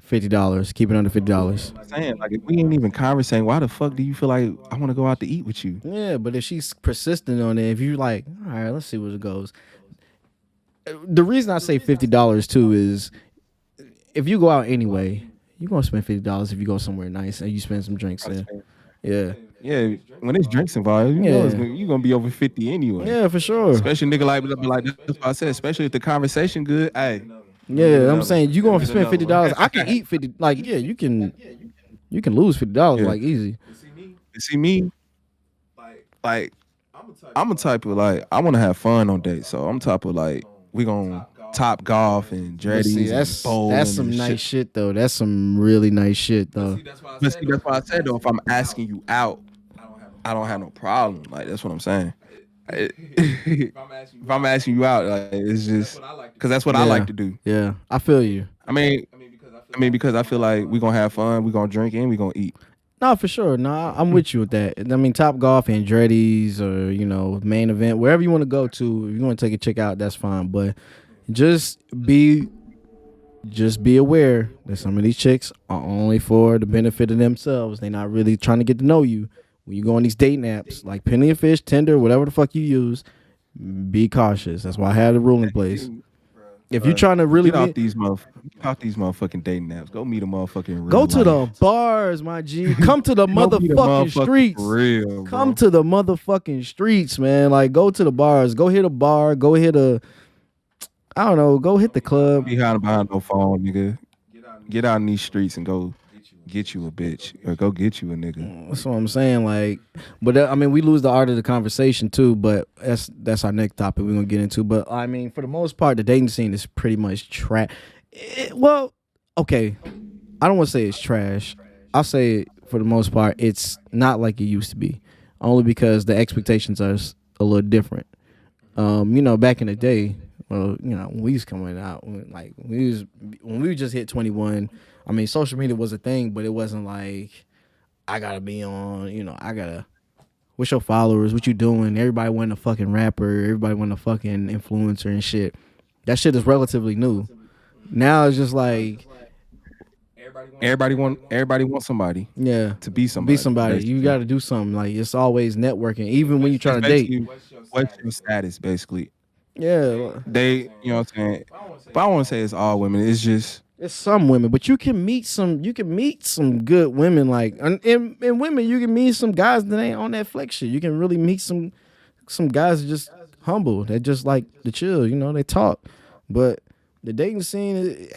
$50. Keep it under $50. I'm saying, like, if we ain't even conversating, why the fuck do you feel like I want to go out to eat with you? Yeah, but if she's persistent on it, if you like, all right, let's see where it goes. The reason I say $50 too is if you go out anyway, you're gonna spend $50 if you go somewhere nice and you spend some drinks there. Yeah. Yeah, when there's drinks involved, you know you're gonna be over 50 anyway. Yeah, for sure. Especially nigga like that's what I said. Especially if the conversation good. Hey, Yeah, I'm saying you going to spend $50. I can eat 50. Like, yeah, you can lose $50 like easy. You see me, like I'm a type of like I want to have fun on dates. So I'm type of like we gonna top golf and But see, dreadies and bowling. that's some and nice shit though. That's some really nice shit though. But see, that's why I said though, if I'm asking you out, I don't have no problem. Like that's what I'm saying. If I'm asking you out, like it's just because that's what I like to do. Yeah, I feel you. I mean, because I feel like we gonna have fun, we gonna drink, and we gonna eat. No, for sure. No, I'm with you with that. I mean, Top Golf and Andretti's or, main event, wherever you want to go to, if you want to take a chick out, that's fine. But just be aware that some of these chicks are only for the benefit of themselves. They're not really trying to get to know you. When you go on these dating apps, like Plenty of Fish, Tinder, whatever the fuck you use, be cautious. That's why I had a rule in place. If you're trying to really get off these motherfucking dating apps, go meet a motherfucking real go to life. the bars, my G. Come to the motherfucking streets. Real, Come to the motherfucking streets, man. Like, go to the bars. Go hit a bar. Go hit go hit the club. Behind no phone, nigga. Get out in these streets and go get you a bitch or go get you a nigga. That's what I'm saying. Like, but I mean, we lose the art of the conversation too. But that's our next topic we're gonna get into. But I mean, for the most part, the dating scene is pretty much trash. Well, okay, I don't want to say it's trash. I'll say for the most part, it's not like it used to be. Only because the expectations are a little different. Back in the day, when we was coming out, when we just hit 21. I mean, social media was a thing, but it wasn't like I gotta be on. What's your followers? What you doing? Everybody wanted a fucking rapper. Everybody wanted a fucking influencer and shit. That shit is relatively new. Now it's just like everybody wants somebody. Yeah, to be somebody. Be somebody. Basically. You got to do something. Like it's always networking, even when you try to date. What's your status, basically? Yeah, you know what I'm saying. But I don't want to say it's all women. It's just. It's some women, but you can meet some good women, like and women, you can meet some guys that ain't on that flex shit. You can really meet some guys that just humble, that just like to chill, they talk. But the dating scene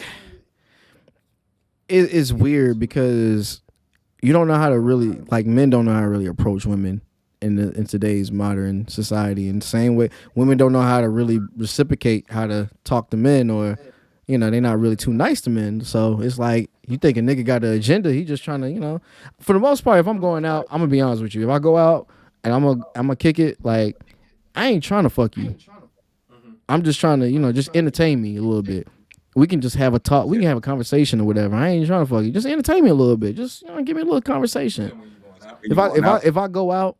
is weird because you don't know how to really, like, men don't know how to really approach women in today's modern society. In the same way, women don't know how to really reciprocate, how to talk to men, or they're not really too nice to men. So it's like, you think a nigga got an agenda. He just trying to, for the most part, if I'm going out, I'm going to be honest with you. If I go out and I'm going to kick it, like, I ain't trying to fuck you. I'm just trying to, just entertain me a little bit. We can just have a talk. We can have a conversation or whatever. I ain't trying to fuck you. Just entertain me a little bit. Just, give me a little conversation. If I go out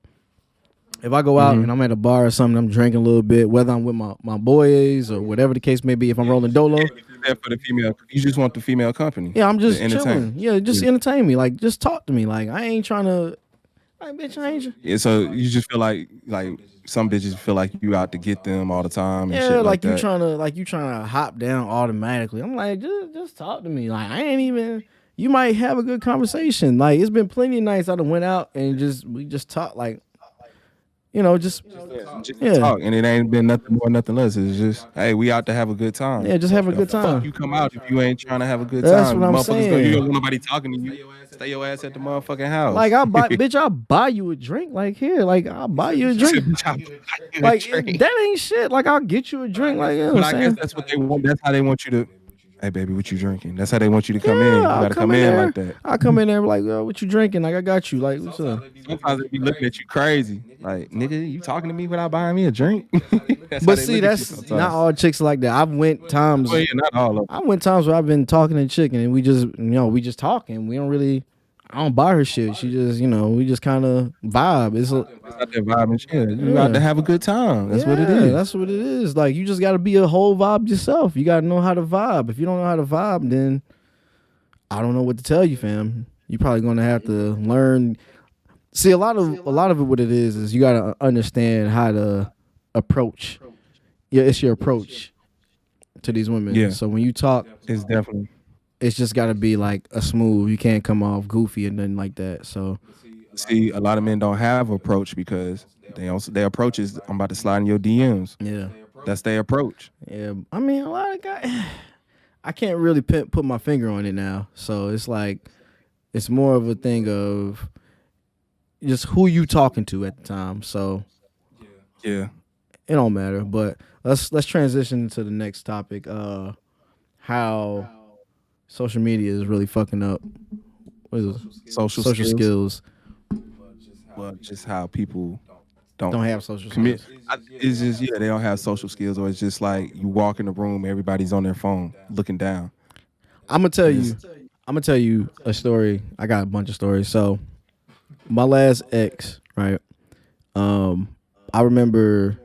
and I'm at a bar or something, I'm drinking a little bit, whether I'm with my boys or whatever the case may be, if I'm rolling dolo. For the female, you just want the female company. Yeah, I'm just chilling. Yeah, just entertain me. Like, just talk to me. Like, I ain't trying to. Like, bitch, I ain't. Yeah, so you just feel like some bitches feel like you out to get them all the time. And yeah, shit like you that. trying to hop down automatically. I'm like, just talk to me. Like, I ain't even. You might have a good conversation. Like, it's been plenty of nights I done went out and we just talk, like. Just talk, and it ain't been nothing more, nothing less. It's just, hey, we out to have a good time. Yeah, just have a good time. Fuck you come out if you ain't trying to have a good That's time. What I'm saying. You don't want nobody talking to you. Stay your ass at the motherfucking house. Like, I'll buy you a drink. Like, here, like, I'll buy you a drink. Like, that ain't shit. Like, I'll get you a drink. Like, but I guess that's what they want. That's how they want you to. Hey, baby, what you drinking? That's how they want you to come in. You gotta come in like that. I come in there like, what you drinking? Like, I got you. Like, what's up? Sometimes they be looking at you crazy. Like, nigga, you talking to me without buying me a drink? But see, that's not all chicks like that. I've went times. Well, yeah, not all of them. I went times where I've been talking to a chick and we just talking. We don't really. I don't buy her shit. She just, we just kind of vibe. It's not that vibe and shit. You got to have a good time. That's what it is. That's what it is. Like, you just got to be a whole vibe yourself. You got to know how to vibe. If you don't know how to vibe, then I don't know what to tell you, fam. You're probably going to have to learn. See, a lot of it, what it is you got to understand how to approach. Yeah, it's your approach to these women. Yeah. So when you talk, it's definitely. It's just got to be like a smooth. You can't come off goofy and nothing like that. So See, a lot of men don't have approach because their approach is I'm about to slide in your DMs. Yeah. That's their approach. Yeah. I mean, a lot of guys. I can't really put my finger on it now. So it's like it's more of a thing of just who you talking to at the time. So Yeah. it don't matter. But let's transition to the next topic. How social media is really fucking up. What is it? Social skills. Well, just how people Don't have social commit. skills. It's just they don't have social skills, or it's just like you walk in the room, everybody's on their phone looking down. I'm gonna tell you a story. I got a bunch of stories. So my last ex, right? I remember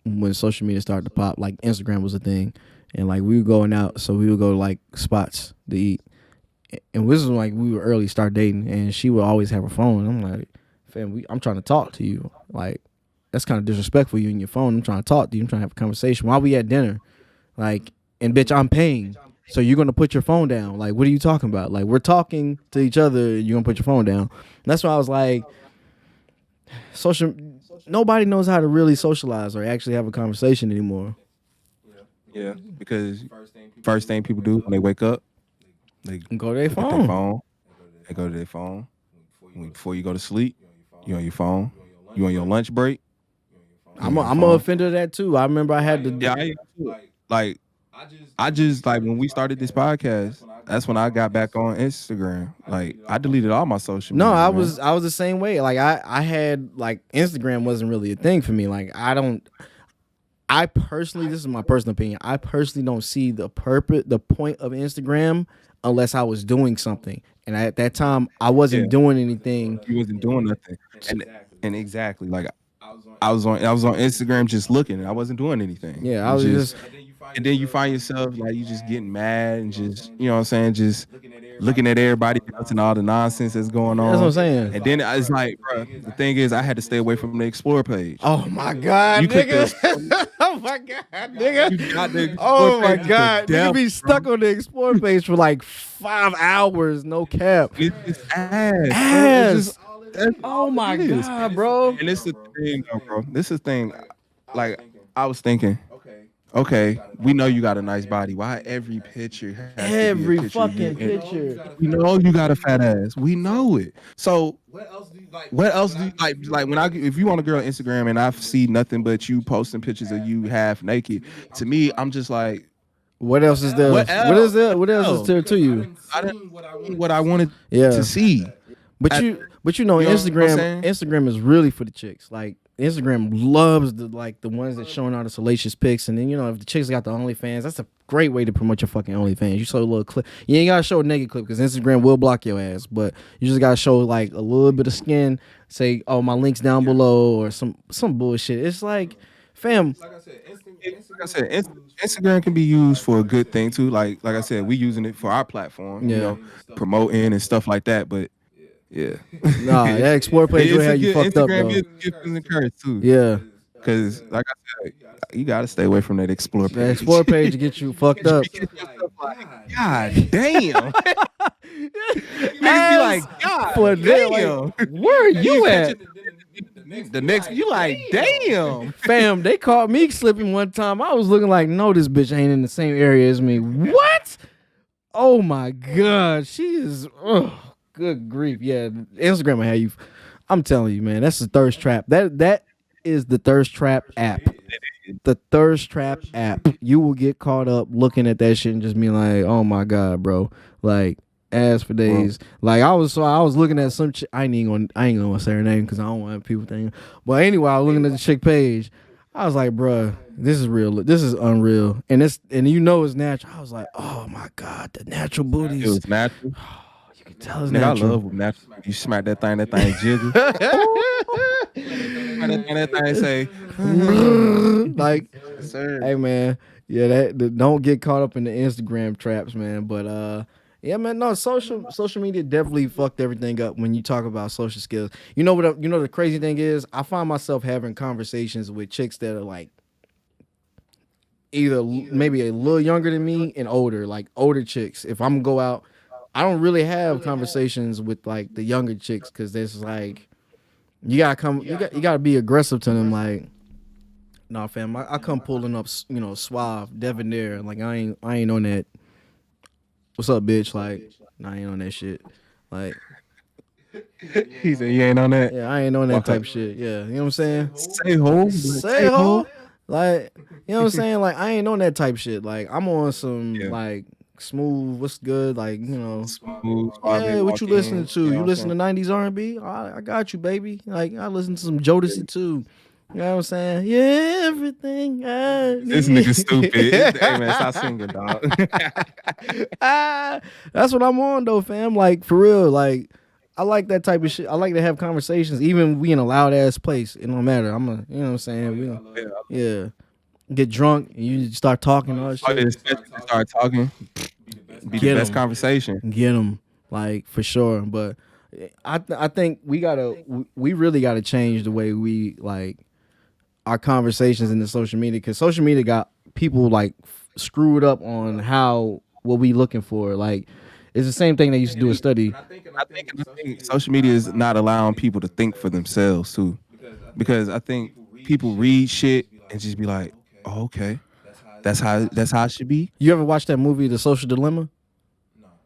when social media started to pop, like Instagram was a thing, and like we were going out, so we would go to like spots to eat, and this was like we were early start dating, and she would always have her phone. I'm like, fam, I'm trying to talk to you, like that's kind of disrespectful. You and your phone. I'm trying to talk to you. I'm trying to have a conversation while we at dinner, like, and bitch, I'm paying. So you're gonna put your phone down? Like, what are you talking about? Like, we're talking to each other. You're gonna put your phone down? And that's why I was like, nobody knows how to really socialize or actually have a conversation anymore. Yeah, because first thing people do when they wake up, they Go to their look at phone. They go to their phone. Before you go to sleep, you on your phone. You on your lunch break. I'm a offender of that too. I remember I had to. Yeah, like I just like when we started this podcast. That's when I got back on Instagram. Like I deleted all my social media. No, I man. was the same way. Like I had like Instagram wasn't really a thing for me. Like I personally, this is my personal opinion. I personally don't see the point of Instagram unless I was doing something. And at that time, I wasn't doing anything. You wasn't doing nothing. And exactly like I was on Instagram just looking and I wasn't doing anything. Yeah, I was just and then you find yourself like you just getting mad and just you know what I'm saying, just looking at everybody else and all the nonsense that's going on. That's what I'm saying. And then it's like, bro, the thing is I had to stay away from the explore page. Oh my god, nigga. Oh my god, nigga. You got the Oh my page god. to You death, be stuck on the explore page for like 5 hours, no cap. It's just ass. Ass. That's Oh all my it is. god, bro. And this is the thing, though, bro. This is the thing. Like I was thinking, okay, we know you got a nice body. Why every picture has to be a Every picture fucking of you? And picture. we know you got a fat ass. We know it. So what else do you like when if you want a girl on Instagram and I see nothing but you posting pictures of you half naked, to me, I'm just like, What else is there? What What is there? else? What else is there to you? I didn't what I wanted Yeah. to see. But you know, you know what I'm Instagram saying? Instagram is really for the chicks. Like Instagram loves the ones that showing all the salacious pics, and then you know if the chicks got the OnlyFans, that's a great way to promote your fucking OnlyFans. You show a little clip. You ain't gotta show a naked clip because Instagram will block your ass, but you just gotta show like a little bit of skin. Say, oh, my link's down below, or some bullshit. It's like, fam. Like I said, Instagram can be used for a good thing too. Like I said, we using it for our platform, you know, promoting and stuff like that. But yeah, Nah, that explore page will have you fucked up though. Instagram is giving the curse too. Yeah, because like I said, you gotta stay away from that explore page. that explore page get you fucked up. God damn. Niggas be like, God For damn. Where are you at? The next, you like, damn. Fam, they caught me slipping one time. I was looking like, no, this bitch ain't in the same area as me. What? Oh my god, she is. Good grief. Yeah, Instagram will have you. I'm telling you, man, that's the thirst trap. That is the thirst trap app. The thirst trap app. You will get caught up looking at that shit and just be like, oh my god, bro. Like, ass for days. Like I was looking at some chick. I ain't gonna say her name because I don't want people thinking. But anyway, I was looking at the chick page. I was like, bruh, this is real. This is unreal. And you know it's natural. I was like, oh my god, the natural booties. It was natural. You can tell it's Nigga, natural. I love when natural. You smack that thing jiggle. that thing say, like, sir. hey man, yeah, that don't get caught up in the Instagram traps, man. But yeah, man, no, social media definitely fucked everything up when you talk about social skills. You know what? You know the crazy thing is, I find myself having conversations with chicks that are like either maybe a little younger than me and older, like older chicks. If I'm gonna go out, I don't really have conversations with like the younger chicks because there's like You gotta come. You gotta be aggressive to them. Like, nah, fam. I come pulling up, suave, debonair. Like I ain't on that. What's up, bitch? Like, nah, I ain't on that shit. Like, He said, "You ain't on that." yeah, I ain't on that Walk type up. of shit. Yeah, you know what I'm saying? Say ho, Say ho. Like, you know what I'm saying? Like, I ain't on that type shit. Like, I'm on some Yeah. like smooth. What's good? Like, Smooth, yeah. What you listening to? You know You what listen to I'm '90s R&B? I got you, baby. Like, I listen to some Jodeci too. You know what I'm saying? Yeah, everything I need. This nigga stupid. Hey man, stop singing, dog. That's what I'm on though, fam. Like for real. Like I like that type of shit. I like to have conversations, even we in a loud ass place. It don't matter. You know what I'm saying? Yeah. Get drunk and you start talking all that shit. Especially if you start talking, be Get the best 'em. conversation. Get them, like for sure. But I think we really gotta change the way we like our conversations in the social media, because social media got people like screwed up on what we looking for. Like it's the same thing they used to do a study. I think social media is not allowing people to think for themselves too, because I think people read shit and just be like, "Oh, okay, that's how it should be." You ever watch that movie, The Social Dilemma?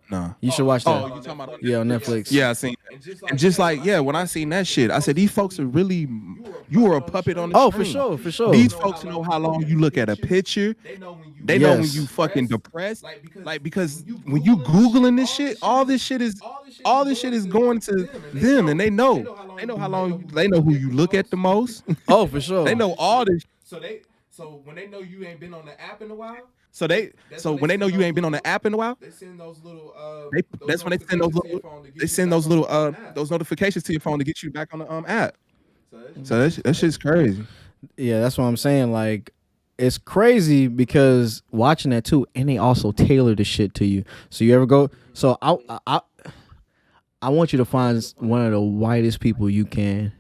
Nah. You should watch that. Oh, you talking about Yeah, on Netflix. Yeah, I seen that. And just like, yeah, when I seen that shit, I said, these folks are really, you were a puppet on the Oh, screen. for sure. These folks know how long you look at a picture. They know when Yes. you fucking depressed. Like, because when you Googling this shit, all this shit is going to them, and they know how long, they know who you look at the most. Oh, for sure. They know all this. So when they know you ain't been on the app in a while. So when they know you ain't been on the app in a while, They send those little. that's when they send those little those notifications to your phone to get you back on the app. So that shit's crazy. Yeah, that's what I'm saying. Like, it's crazy because watching that too, and they also tailor the shit to you. So you ever go? So I want you to find one of the whitest people you can,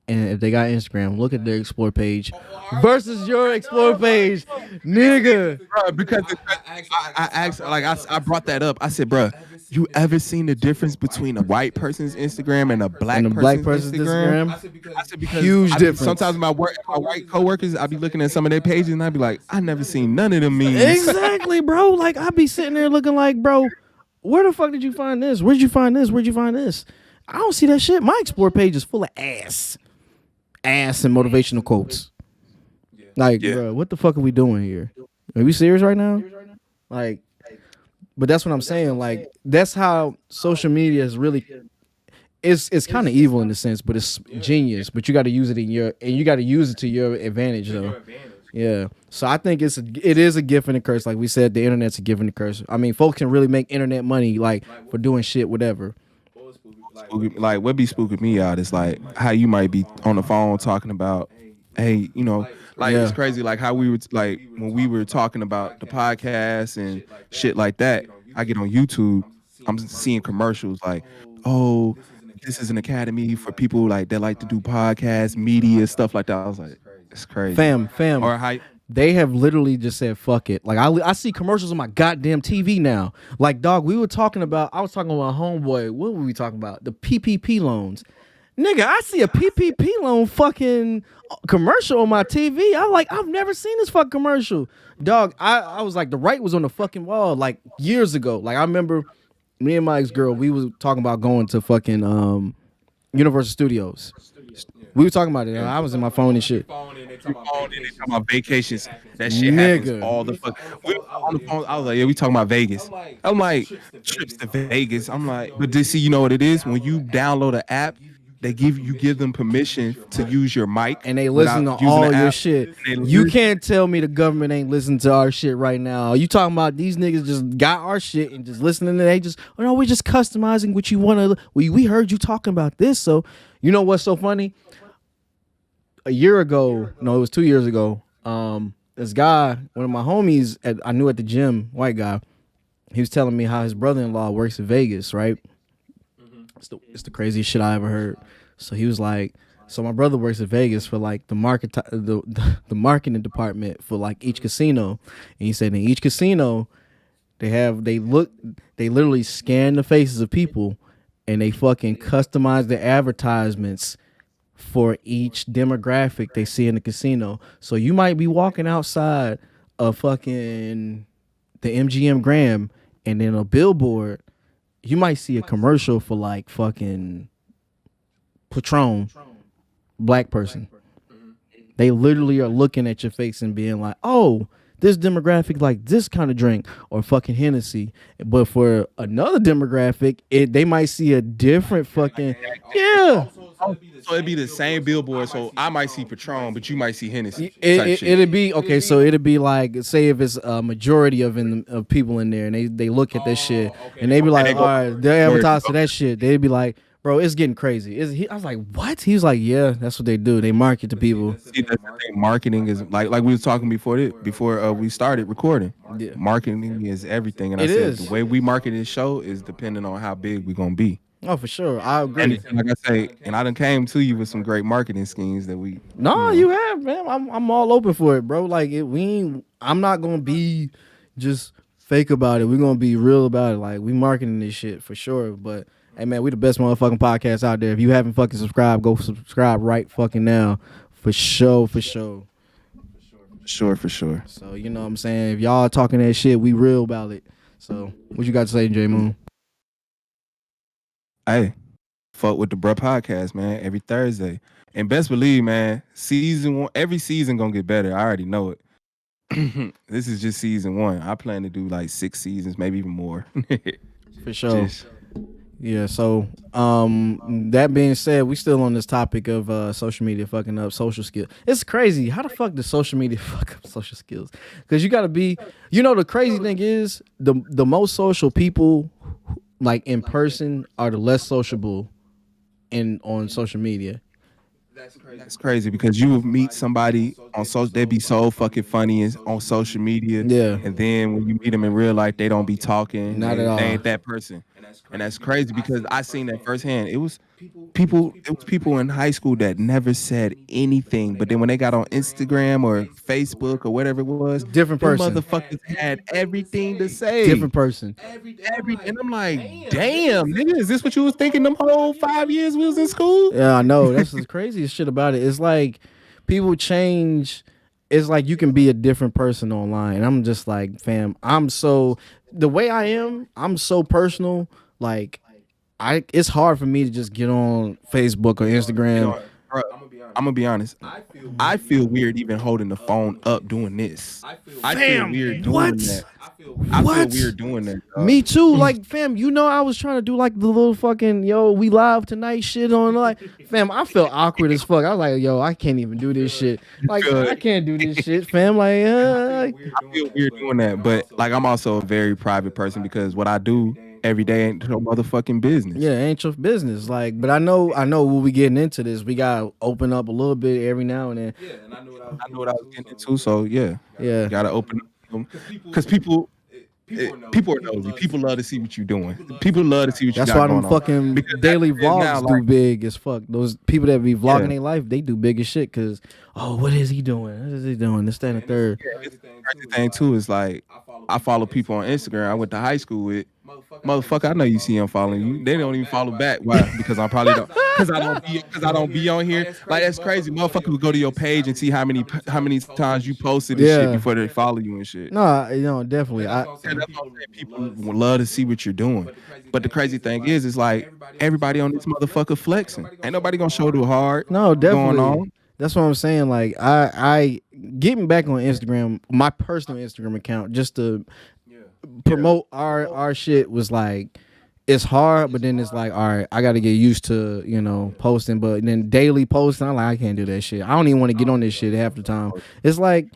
and if they got Instagram, look at their explore page versus your explore page, nigga. Bro, because I asked, like I brought that up. I said, bro, you ever seen the difference between a white person's Instagram and a black person's Instagram? I said because Huge difference. Sometimes my white coworkers, I be looking at some of their pages and I be like, I never seen none of them memes. Exactly, bro. Like I be sitting there looking like, bro, where the fuck did you find this? Where'd you find this? Where'd you find this? I don't see that shit. My explore page is full of ass and motivational quotes. Like, bro, what the fuck are we doing here? Are we serious right now? Like, but that's what I'm saying. Like, that's how social media is really. It's kind of evil in a sense, but it's genius. But you got to use it you got to use it to your advantage, though. Yeah. So I think it is a gift and a curse. Like we said, the internet's a gift and a curse. I mean, folks can really make internet money, like for doing shit, whatever. Like what be spooking me out is like how you might be on the phone talking about, hey, it's crazy. Like how we were like when we were talking about the podcast and shit like that. I get on YouTube, I'm seeing commercials like, oh, this is an academy for people like that like to do podcasts, media, stuff like that. I was like, it's crazy. Fam. Or how they have literally just said fuck it. Like I see commercials on my goddamn TV now. Like dog, I was talking about homeboy. What were we talking about? The PPP loans. Nigga, I see a PPP loan fucking commercial on my TV. I've never seen this fucking commercial. Dog, I was like, the right was on the fucking wall like years ago. Like I remember me and my ex-girl, we was talking about going to fucking Universal Studios. We were talking about it. I was in my phone and shit. they talking about vacations. That shit happens all the fuck. We were on the phone. I was like, yeah, we talking about Vegas. I'm like, trips to Vegas. I'm like, but see, you know what it is? When you download an app, they give them permission to use your mic, and they listen to all your shit. You can't tell me the government ain't listening to our shit right now. You talking about these niggas just got our shit and just listening to they just, oh no, we're just customizing what you want to. We heard you talking about this, so you know what's so funny? A year ago, no, it was 2 years ago. This guy, one of my homies I knew at the gym, white guy, he was telling me how his brother-in-law works in Vegas, right? It's the craziest shit I ever heard. So he was like, so my brother works in Vegas for like the marketing department for like each casino. And he said in each casino, they literally scan the faces of people and they fucking customize the advertisements for each demographic they see in the casino. So you might be walking outside of fucking the MGM Grand, and then a billboard, you might see a commercial for like fucking Patron, black person. They literally are looking at your face and being like, "Oh, this demographic like this kind of drink or fucking Hennessy." But for another demographic, they might see a different fucking yeah. So it'd be the same billboard. So I might see Patron, but you might see Hennessy. It'd be okay. So it'd be like, say if it's a majority of people in there, and they look at this shit, and they be like, all right, they advertise to that shit. They'd be like, bro, it's getting crazy. I was like, what? He was like, yeah, that's what they do. They market to people. See, that's the thing. Marketing is like we was talking before we started recording. Yeah. Marketing is everything, and I It said is. the way we market this show is depending on how big we're gonna be. Oh, for sure. I agree. And like I say, and I done came to you with some great marketing schemes that we. No, you have, man. I'm all open for it, bro. Like I'm not gonna be just fake about it. We're gonna be real about it. Like we marketing this shit for sure. But hey, man, we the best motherfucking podcast out there. If you haven't fucking subscribed, go subscribe right fucking now, for sure, for sure. For sure. So you know what I'm saying. If y'all talking that shit, we real about it. So what you got to say, J Moon? Hey, fuck with the Bruh podcast, man. Every Thursday, and best believe, man, season 1, every season gonna get better. I already know it. This is just season 1. I plan to do like 6 seasons, maybe even more. For sure. Yeah, so that being said, we still on this topic of social media fucking up social skills. It's crazy. How the fuck does social media fuck up social skills? Because you gotta be, the crazy thing is the most social people like in person are the less sociable on social media. That's crazy because you would meet somebody on social, they'd be so fucking funny on social media. Yeah. And then when you meet them in real life, they don't be talking. Not at all. They ain't that person. And that's crazy because I seen that firsthand. It was people in high school that never said anything, but then when they got on Instagram or Facebook or whatever it was, Different them person. motherfuckers had everything to say. Different person. And I'm like, damn, nigga, is this what you was thinking them whole 5 years we was in school? Yeah, I know. That's the craziest shit about it. It's like people change. It's like you can be a different person online. And I'm just like, fam, the way I am, I'm so personal. Like, it's hard for me to just get on Facebook or Instagram. Bro, I'm gonna be honest. I feel weird even holding the phone up doing this. I feel weird doing that. I feel weird doing that. Me too. Like, fam, I was trying to do like the little fucking we live tonight shit on like, fam. I felt awkward as fuck. I was like, I can't even do this shit. Like, I can't do this shit, fam. Like, I feel weird doing that, but like I'm also a very private person because what I do every day ain't no motherfucking business. Yeah, ain't your business. Like, but I know we'll be getting into this. We gotta open up a little bit every now and then. Yeah, and I know what I was getting into. So yeah, gotta open up because people are nosy. People love to see what you're doing. People love to see what you got going on. That's why them fucking daily vlogs do big as fuck. Those people that be vlogging their life, they do big as shit. Cause what is he doing? What is he doing? This, that, and the third. The crazy thing too is like I follow people on Instagram I went to high school with. Motherfucker, I know you see them following you. They don't even follow back. Why? Because I probably don't. Because I don't be on here. Like that's crazy. Motherfucker would go to your page and see how many times you posted this shit before they follow you and shit. No, definitely. People would love to see what you're doing. But the crazy thing is like everybody on this motherfucker flexing. Ain't nobody gonna show too hard. No, definitely. Going on. That's what I'm saying. Like I getting back on Instagram, my personal Instagram account, just to promote our shit was like, it's hard, but then it's like, all right, I got to get used to posting, but then daily posting, I'm like, I can't do that shit. I don't even want to get on this shit half the time. It's like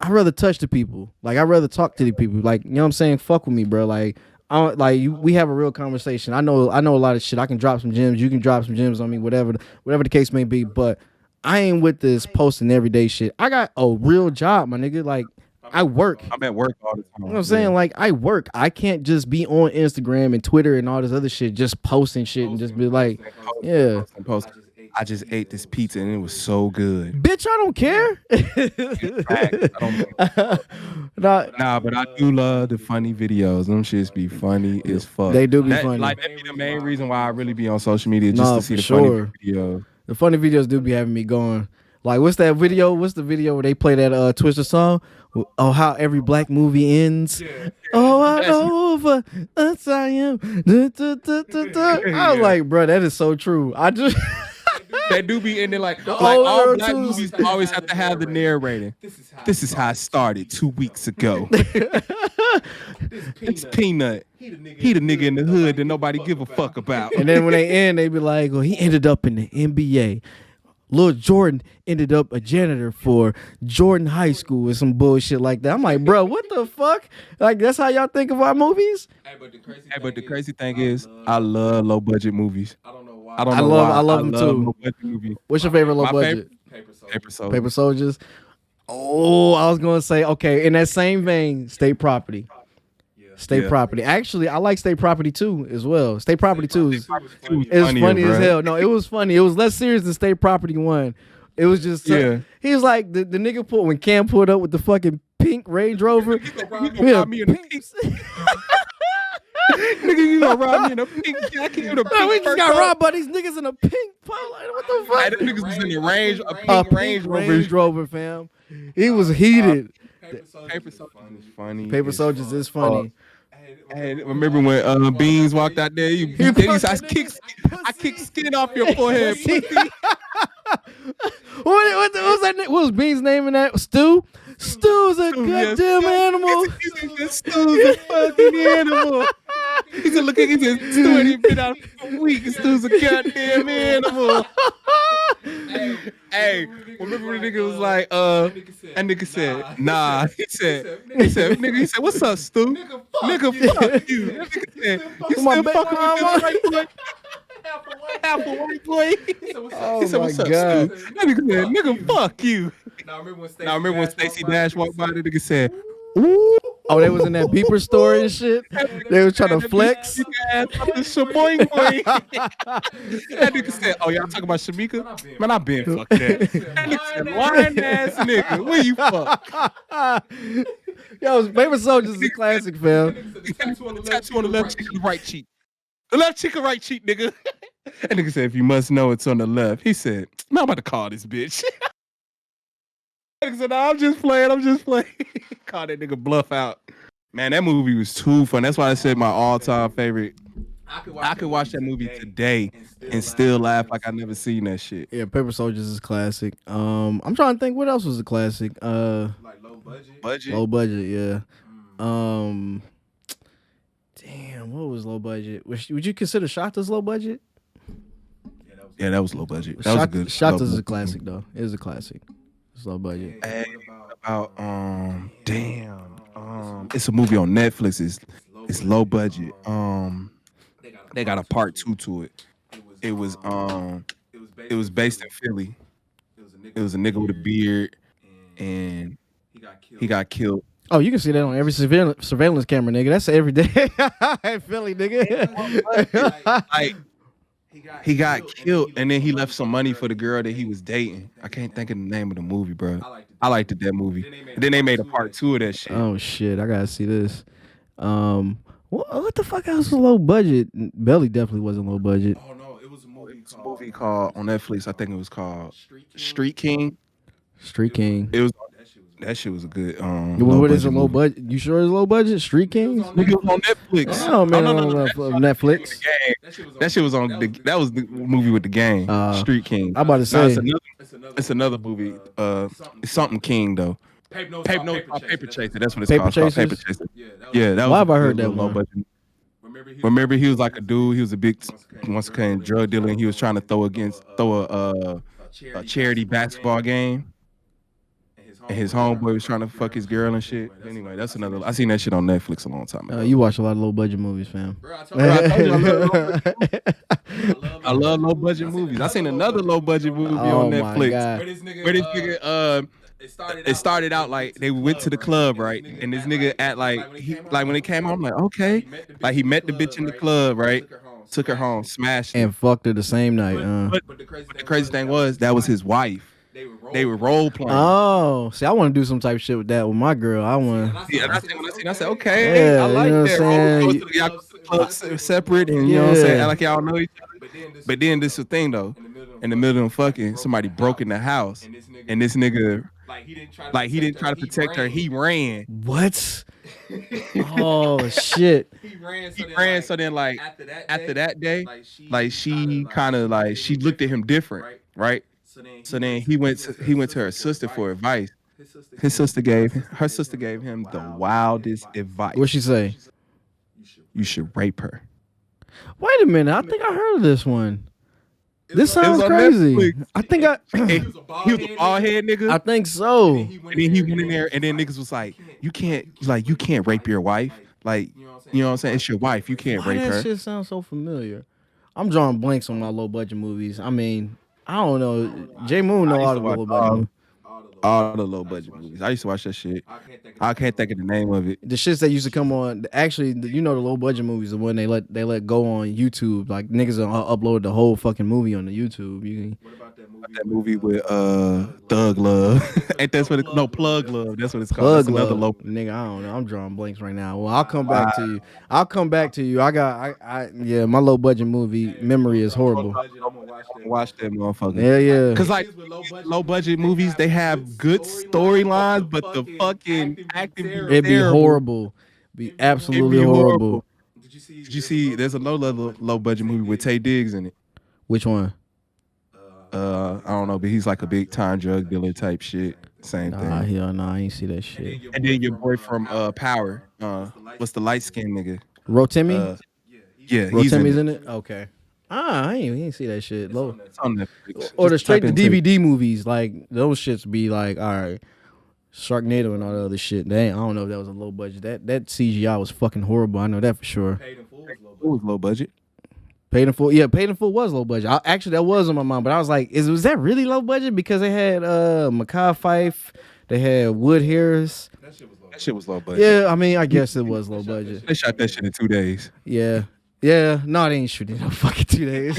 I'd rather touch the people. Like I'd rather talk to the people. Like, you know what I'm saying? Fuck with me, bro. Like we have a real conversation. I know a lot of shit. I can drop some gems. You can drop some gems on me, whatever the case may be. But I ain't with this posting everyday shit. I got a real job, my nigga. Like I work. I'm at work all the time. You know what I'm saying? Like I work. I can't just be on Instagram and Twitter and all this other shit, just posting shit and just be like, yeah. I just ate this pizza and it was so good. Bitch, I don't care. Nah, but I do love the funny videos. Them shits be funny as fuck. They do be funny. Like that be the main reason why I really be on social media, just to see the funny videos. The funny videos do be having me going. Like, what's that video? What's the video where they play that Twister song? Oh, how every black movie ends. Oh, I over us I am. I was like, bro, that is so true. I just They do be ending like all black movies always have to have the narrator. This is how it started 2 weeks ago. It's Peanut. He the nigga in the hood that nobody give a fuck about. And then when they end, they be like, well, he ended up in the NBA. Lil Jordan ended up a janitor for Jordan High School or some bullshit like that. I'm like, bro, what the fuck? Like, that's how y'all think of our movies? But the crazy thing is, I love low budget movies. I don't know why. I love them too. Low budget movies. What's your favorite low budget? Paper Soldiers. Paper Soldiers. Oh, I was gonna say, okay, in that same vein, State Property. State Property. Actually, I like State Property 2 as well. State Property 2 is funny as hell. No, it was funny. It was less serious than State Property 1. It was just he was like the nigga when Cam pulled up with the fucking pink Range Rover. Rob me in a pink. Nigga, you gonna rob me in a pink jacket with a pink we just got robbed by these niggas in a pink polo. What the fuck? Them niggas was in the pink Range Rover, fam. He was heated. Paper Soldiers is funny. Paper Soldiers is funny. Hey, remember when Beans walked out there? I kicked skin off your forehead. What was that? What was Beans' name in that? Stu? Stu's a goddamn animal. Stu's a fucking animal. He's a looking. He said, Stu ain't been out for weeks. Stu's a goddamn animal. Hey, remember when the nigga was like, that nigga said, nah. He said, what's up, Stu? Nigga, fuck you. That nigga said, you still fucking with this white boy? Half a white boy. He said, what's up, Stu? That nigga said, nigga, fuck you. Now remember when Stacey Dash walked by, the nigga said, ooh. Oh, they was in that beeper store and shit. They was trying to flex. That nigga said, oh, y'all talking about Shamika? Man, I been fucked that. That nigga said, lying ass nigga, where you fuck? Yo, Paper Soldiers is a classic, fam. Tattoo on the left cheek and the right cheek. The left cheek and right cheek, nigga. That nigga said, if you must know, it's on the left. He said, man, I'm about to call this bitch. Nigga said, no, I'm just playing. Call that nigga bluff out. Man, that movie was too fun. That's why I said my all-time favorite. I could watch that movie today and still laugh like I never seen that shit. Yeah, Paper Soldiers is classic. I'm trying to think what else was a classic. Like low budget, yeah. Damn, what was low budget? Would you consider Shotta's low budget? Yeah, that was low budget. That was a good. Shotta's is a classic though. It is a classic. It's low budget. Hey, it's a movie on Netflix. It's low budget. They got a part 2 to it. It was based in Philly. It was a nigga with a beard, and he got killed. Oh, you can see that on every surveillance camera, nigga. That's every day. Philly, nigga. Like, he got killed, and then he left some money for the girl that he was dating. I can't think of the name of the movie, bro. I liked that movie. And then they made a part 2 of that shit. Oh shit, I gotta see this. What the fuck else was low budget? Belly definitely wasn't low budget. Oh no, it was a movie called on Netflix. I think it was called Street King. Street King. It was. That shit was a good. What is a low budget? You sure it's low budget? Street Kings? Nigga, it was on Netflix. Oh man, no. Netflix. That shit was on that was the movie with the gang. Street King. I'm about to say it's another movie. It's something King though. Paper Chaser. That's what it's Paper called. Chasers? Paper Chaser. Yeah, that was. Why have I heard that low one? budget. Remember, he was like a dude. He was a big once again drug dealer, and he was trying to throw a charity basketball game. And his homeboy was trying to fuck his girl and shit. Anyway, that's another. I seen that shit on Netflix a long time ago. You watch a lot of low budget movies, fam. I love low budget movies. I seen another low budget movie on Netflix. Where this nigga it started out like they went to the club, right? And this nigga when it came home, I'm like, okay. Like he met the bitch in the club, right? Took her home, smashed and fucked her the same night. But the crazy thing was that was his wife. They were role playing. Oh, see, I want to do some type of shit with that with my girl. I want. Yeah, I said, okay, I like that. Y'all separate, and you know what I'm saying, like y'all know each other. But then this is the thing though. in the middle of them fucking, somebody broke in the house, and this nigga, like he didn't try to protect her, he ran. What? Oh shit! He ran, so then like after that day, like she kind of like she looked at him different, right? So then he went to her sister for advice. Her sister gave him the wildest advice. What'd she say? You should rape her. Wait a minute. I think I heard of this one. This It was sounds on crazy. Netflix. I think I. He was a bald head nigga. I think so. And then he went in there, and then niggas was like, you can't rape your wife. Like, you know what I'm saying? It's your wife. You can't Why rape that her. shit sounds so familiar? I'm drawing blanks on my low budget movies. I mean, I don't know. J Moon know all the low budget movies. All the low budget movies. I used to watch that shit. I can't think of the name of it. The shits that used to come on, actually, the low budget movies, the one they let go on YouTube. Like niggas will upload the whole fucking movie on the YouTube. What about that movie with Thug Love? Ain't that's what it's no Plug Love? That's what it's called. Plug That's another Love. low. Nigga, I don't know. I'm drawing blanks right now. Well, I'll come back to you. Yeah, my low budget movie memory is horrible. Watch that motherfucker. Yeah. Cause like low budget movies, they have good storylines, but the fucking acting It'd be horrible. Be absolutely horrible. Did you see? There's a low budget movie with Tay Diggs in it. Which one? I don't know, but he's like a big time drug dealer type shit. Same thing. I ain't see that shit. And then your boy from Power, what's the light skinned nigga? Rotimi? Yeah, he's Rotimi's in it. Okay. I ain't see that shit. Low. It's on Netflix. Or the Just straight type to into DVD movies, like those shits be like, all right, Sharknado and all the other shit. I don't know if that was a low budget. That CGI was fucking horrible. I know that for sure. It was low budget. Paid in Full, yeah, Paid in Full was low budget. Actually, that was on my mind, but I was like, was that really low budget? Because they had Mekhi Phife, they had Wood Harris. That shit was low budget. Yeah, I mean, I guess it was low budget. They shot that shit in 2 days. Yeah. No, they ain't shooting no fucking 2 days.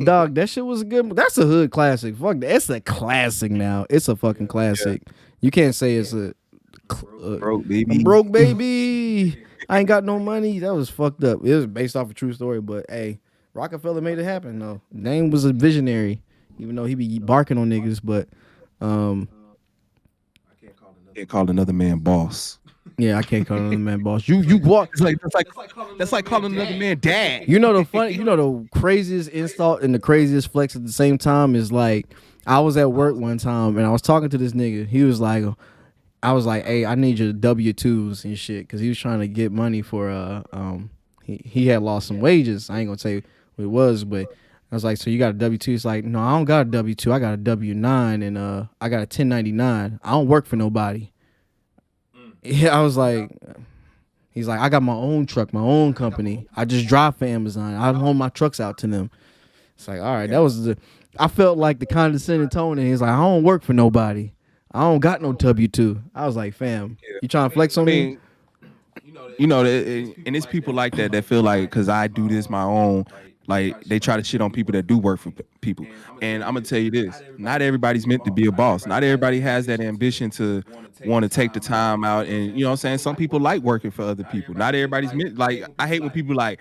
Dog, that shit was a good. That's a hood classic. Fuck that. It's a classic now. It's a fucking classic. You can't say it's a Broke baby. I'm broke baby. I ain't got no money. That was fucked up. It was based off a true story, but hey, Rockefeller made it happen though. Dame was a visionary, even though he be barking on niggas, but I can't call another man boss. yeah, I can't call another man boss. You walk. That's like calling another man dad. You know the craziest insult and the craziest flex at the same time is like I was at work one time and I was talking to this nigga. He was like, I was like, hey, I need your W-2s and shit, because he was trying to get money for he had lost some wages. I ain't gonna say what it was, but I was like, so you got a W-2? He's like, no, I don't got a W-2. I got a W-9 and I got a 1099. I don't work for nobody. Yeah, I was like, he's like, I got my own truck, my own company. I just drive for Amazon. I loan my trucks out to them. It's like, all right, that was I felt like the condescending tone, and he's like, I don't work for nobody. I don't got no W-2. I was like, fam, you trying to flex on me? You know, and it's people like that feel like, because I do this my own, like they try to shit on people that do work for people. And I'm gonna tell you this: not everybody's meant to be a boss. Not everybody has that ambition to want to take the time out. And you know what I'm saying? Some people like working for other people. Not everybody's meant. Like I hate when people like,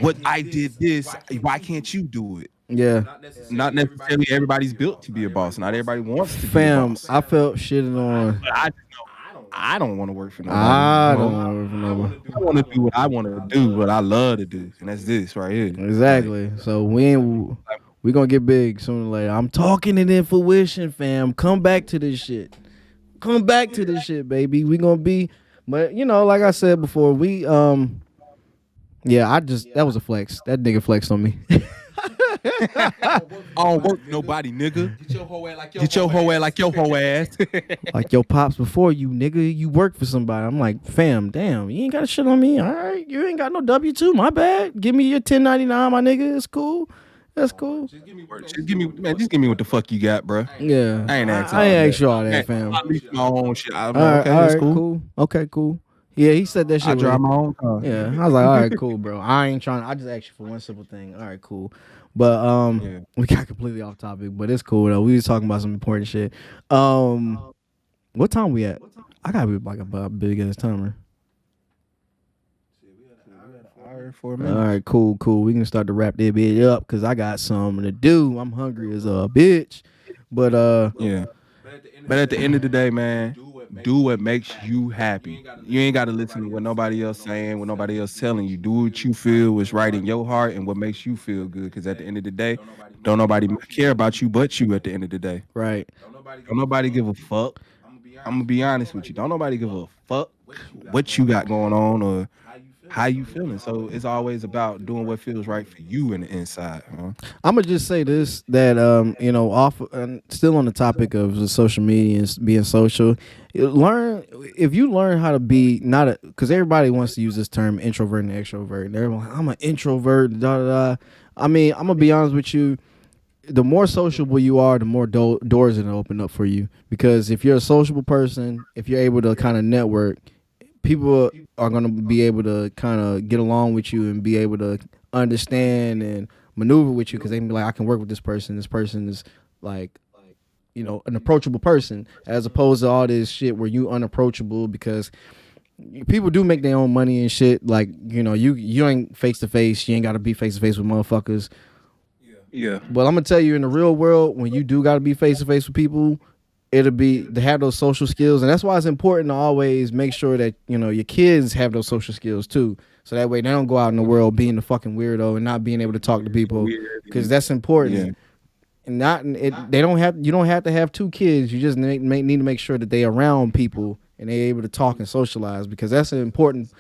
what I did this, why can't you do it? Yeah. Not necessarily everybody's built to be a boss. Not everybody wants to be a Fam, boss. I felt shitted on. I don't want to work for nobody. I don't want to work for nobody. I want to do what I want to do, what I love to do, and that's this right here. Exactly. So we gonna get big sooner or later. I'm talking it in fruition, fam. Come back to this shit. Come back to this shit, baby. We gonna be, but you know, like I said before, we yeah, that was a flex. That nigga flexed on me. I don't work nobody, nigga. Get your hoe ass like your hoe ass. Like your pops before you, nigga. You work for somebody. I'm like, fam, damn, you ain't got to shit on me. All right, you ain't got no W-2. My bad. Give me your 1099, my nigga. It's cool. That's cool. Just give me what the fuck you got, bro. Yeah, I ain't asked you all that, fam. I leave my own shit. All right, that's cool. Okay, cool. Yeah, he said that shit. I drive my own car. Yeah, I was like, all right, cool, bro. I ain't trying. I just asked you for one simple thing. All right, cool. But we got completely off topic, but it's cool though. We was talking about some important shit. What time we at? I gotta be like about big ass timer. hour for a All minute. right, cool. We can start to wrap that bitch up because I got something to do. I'm hungry as a bitch. But Yeah. But at the end of the day, man, do what makes you happy. You ain't got to listen to what nobody else saying, what nobody else telling you. Do what you feel is right in your heart and what makes you feel good. Because at the end of the day, don't nobody care about you but you. At the end of the day, right. don't nobody give a fuck. I'm gonna be honest with you. Don't nobody give a fuck what you got going on or how you feeling. So it's always about doing what feels right for you in the inside. Huh? I'm gonna just say this that off and still on the topic of the social media and being social. Learn if you learn how to be not a because everybody wants to use this term introvert and extrovert. And everyone, I'm an introvert. Da da da. I mean, I'm gonna be honest with you. The more sociable you are, the more doors it'll open up for you. Because if you're a sociable person, if you're able to kind of network, people are going to be able to kind of get along with you and be able to understand and maneuver with you because they can be like, I can work with this person. This person is like, an approachable person, as opposed to all this shit where you unapproachable because people do make their own money and shit. Like, you ain't face to face. You ain't got to be face to face with motherfuckers. Yeah. But I'm gonna tell you, in the real world, when you do got to be face to face with people, it'll be to have those social skills, and that's why it's important to always make sure that your kids have those social skills too, so that way they don't go out in the world being the fucking weirdo and not being able to talk to people, because that's important. Yeah. And you don't have to have two kids. You just need to make sure that they around people and they're able to talk and socialize, because that's important.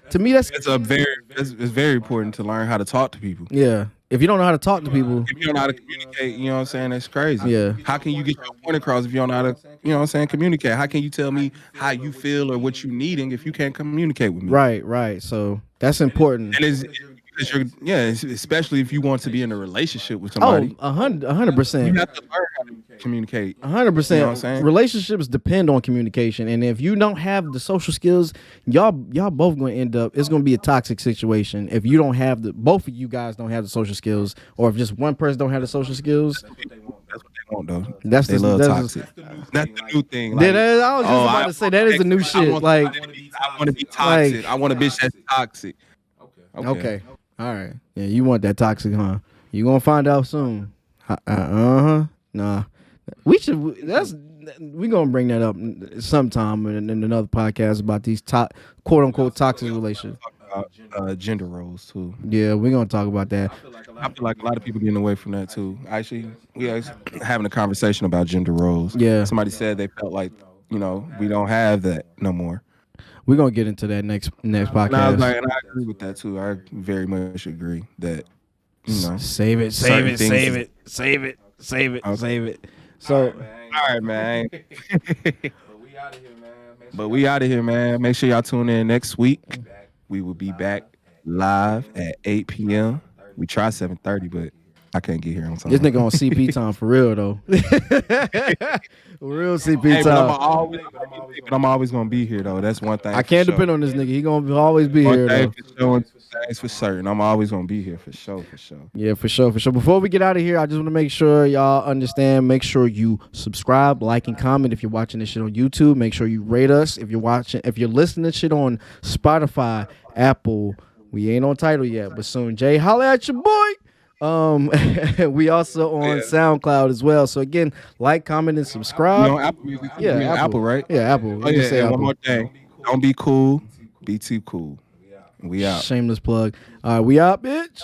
To me, that's it's very important to learn how to talk to people. yeah. If you don't know how to talk to people, If you don't know how to communicate, you know what I'm saying? That's crazy. Yeah. How can you get your point across if you don't know how to, you know what I'm saying, communicate? How can you tell me how you feel or what you needing if you can't communicate with me? right. So that's important. And it's because especially if you want to be in a relationship with somebody. 100%. You have to learn how to communicate. 100%. You know what I'm saying? Relationships depend on communication, and if you don't have the social skills, y'all both gonna end up. It's gonna be a toxic situation if you don't have both of you guys don't have the social skills, or if just one person don't have the social skills. That's what they want, though. That's they the love that's toxic. That's the new thing. I was just about to say that is the new shit. I want to be toxic. I want a bitch that's toxic. Okay. All right. Yeah, you want that toxic, huh? You gonna find out soon. Nah. We gonna bring that up sometime in another podcast about these quote unquote toxic relationships. Gender roles too. Yeah, we're gonna talk about that. I feel like a lot of people getting away from that too. Actually, we are having a conversation about gender roles. Yeah. Somebody said they felt like, we don't have that no more. We're gonna get into that next podcast. And I agree with that too. I very much agree that save it. So, all right, man. But we out of here, man. Make sure y'all tune in next week. We will be back live at 8 p.m. We try 7:30, but I can't get here on time. This nigga on CP time for real though. Real CP time. But I'm always gonna be here though. That's one thing. I can't depend on this nigga. He gonna always be here though. Things for certain. I'm always gonna be here for sure. Yeah, for sure. Before we get out of here, I just want to make sure y'all understand. Make sure you subscribe, like, and comment if you're watching this shit on YouTube. Make sure you rate us if you're listening to shit on Spotify, Apple. We ain't on title yet, but soon. Jay, holla at your boy. We also on SoundCloud as well. So again, like, comment, and subscribe. Apple Music. Yeah, Apple, right? Yeah, Apple. Oh, yeah, and one more thing. Don't be cool. Be too cool. We out. Shameless plug. All right, we out, bitch.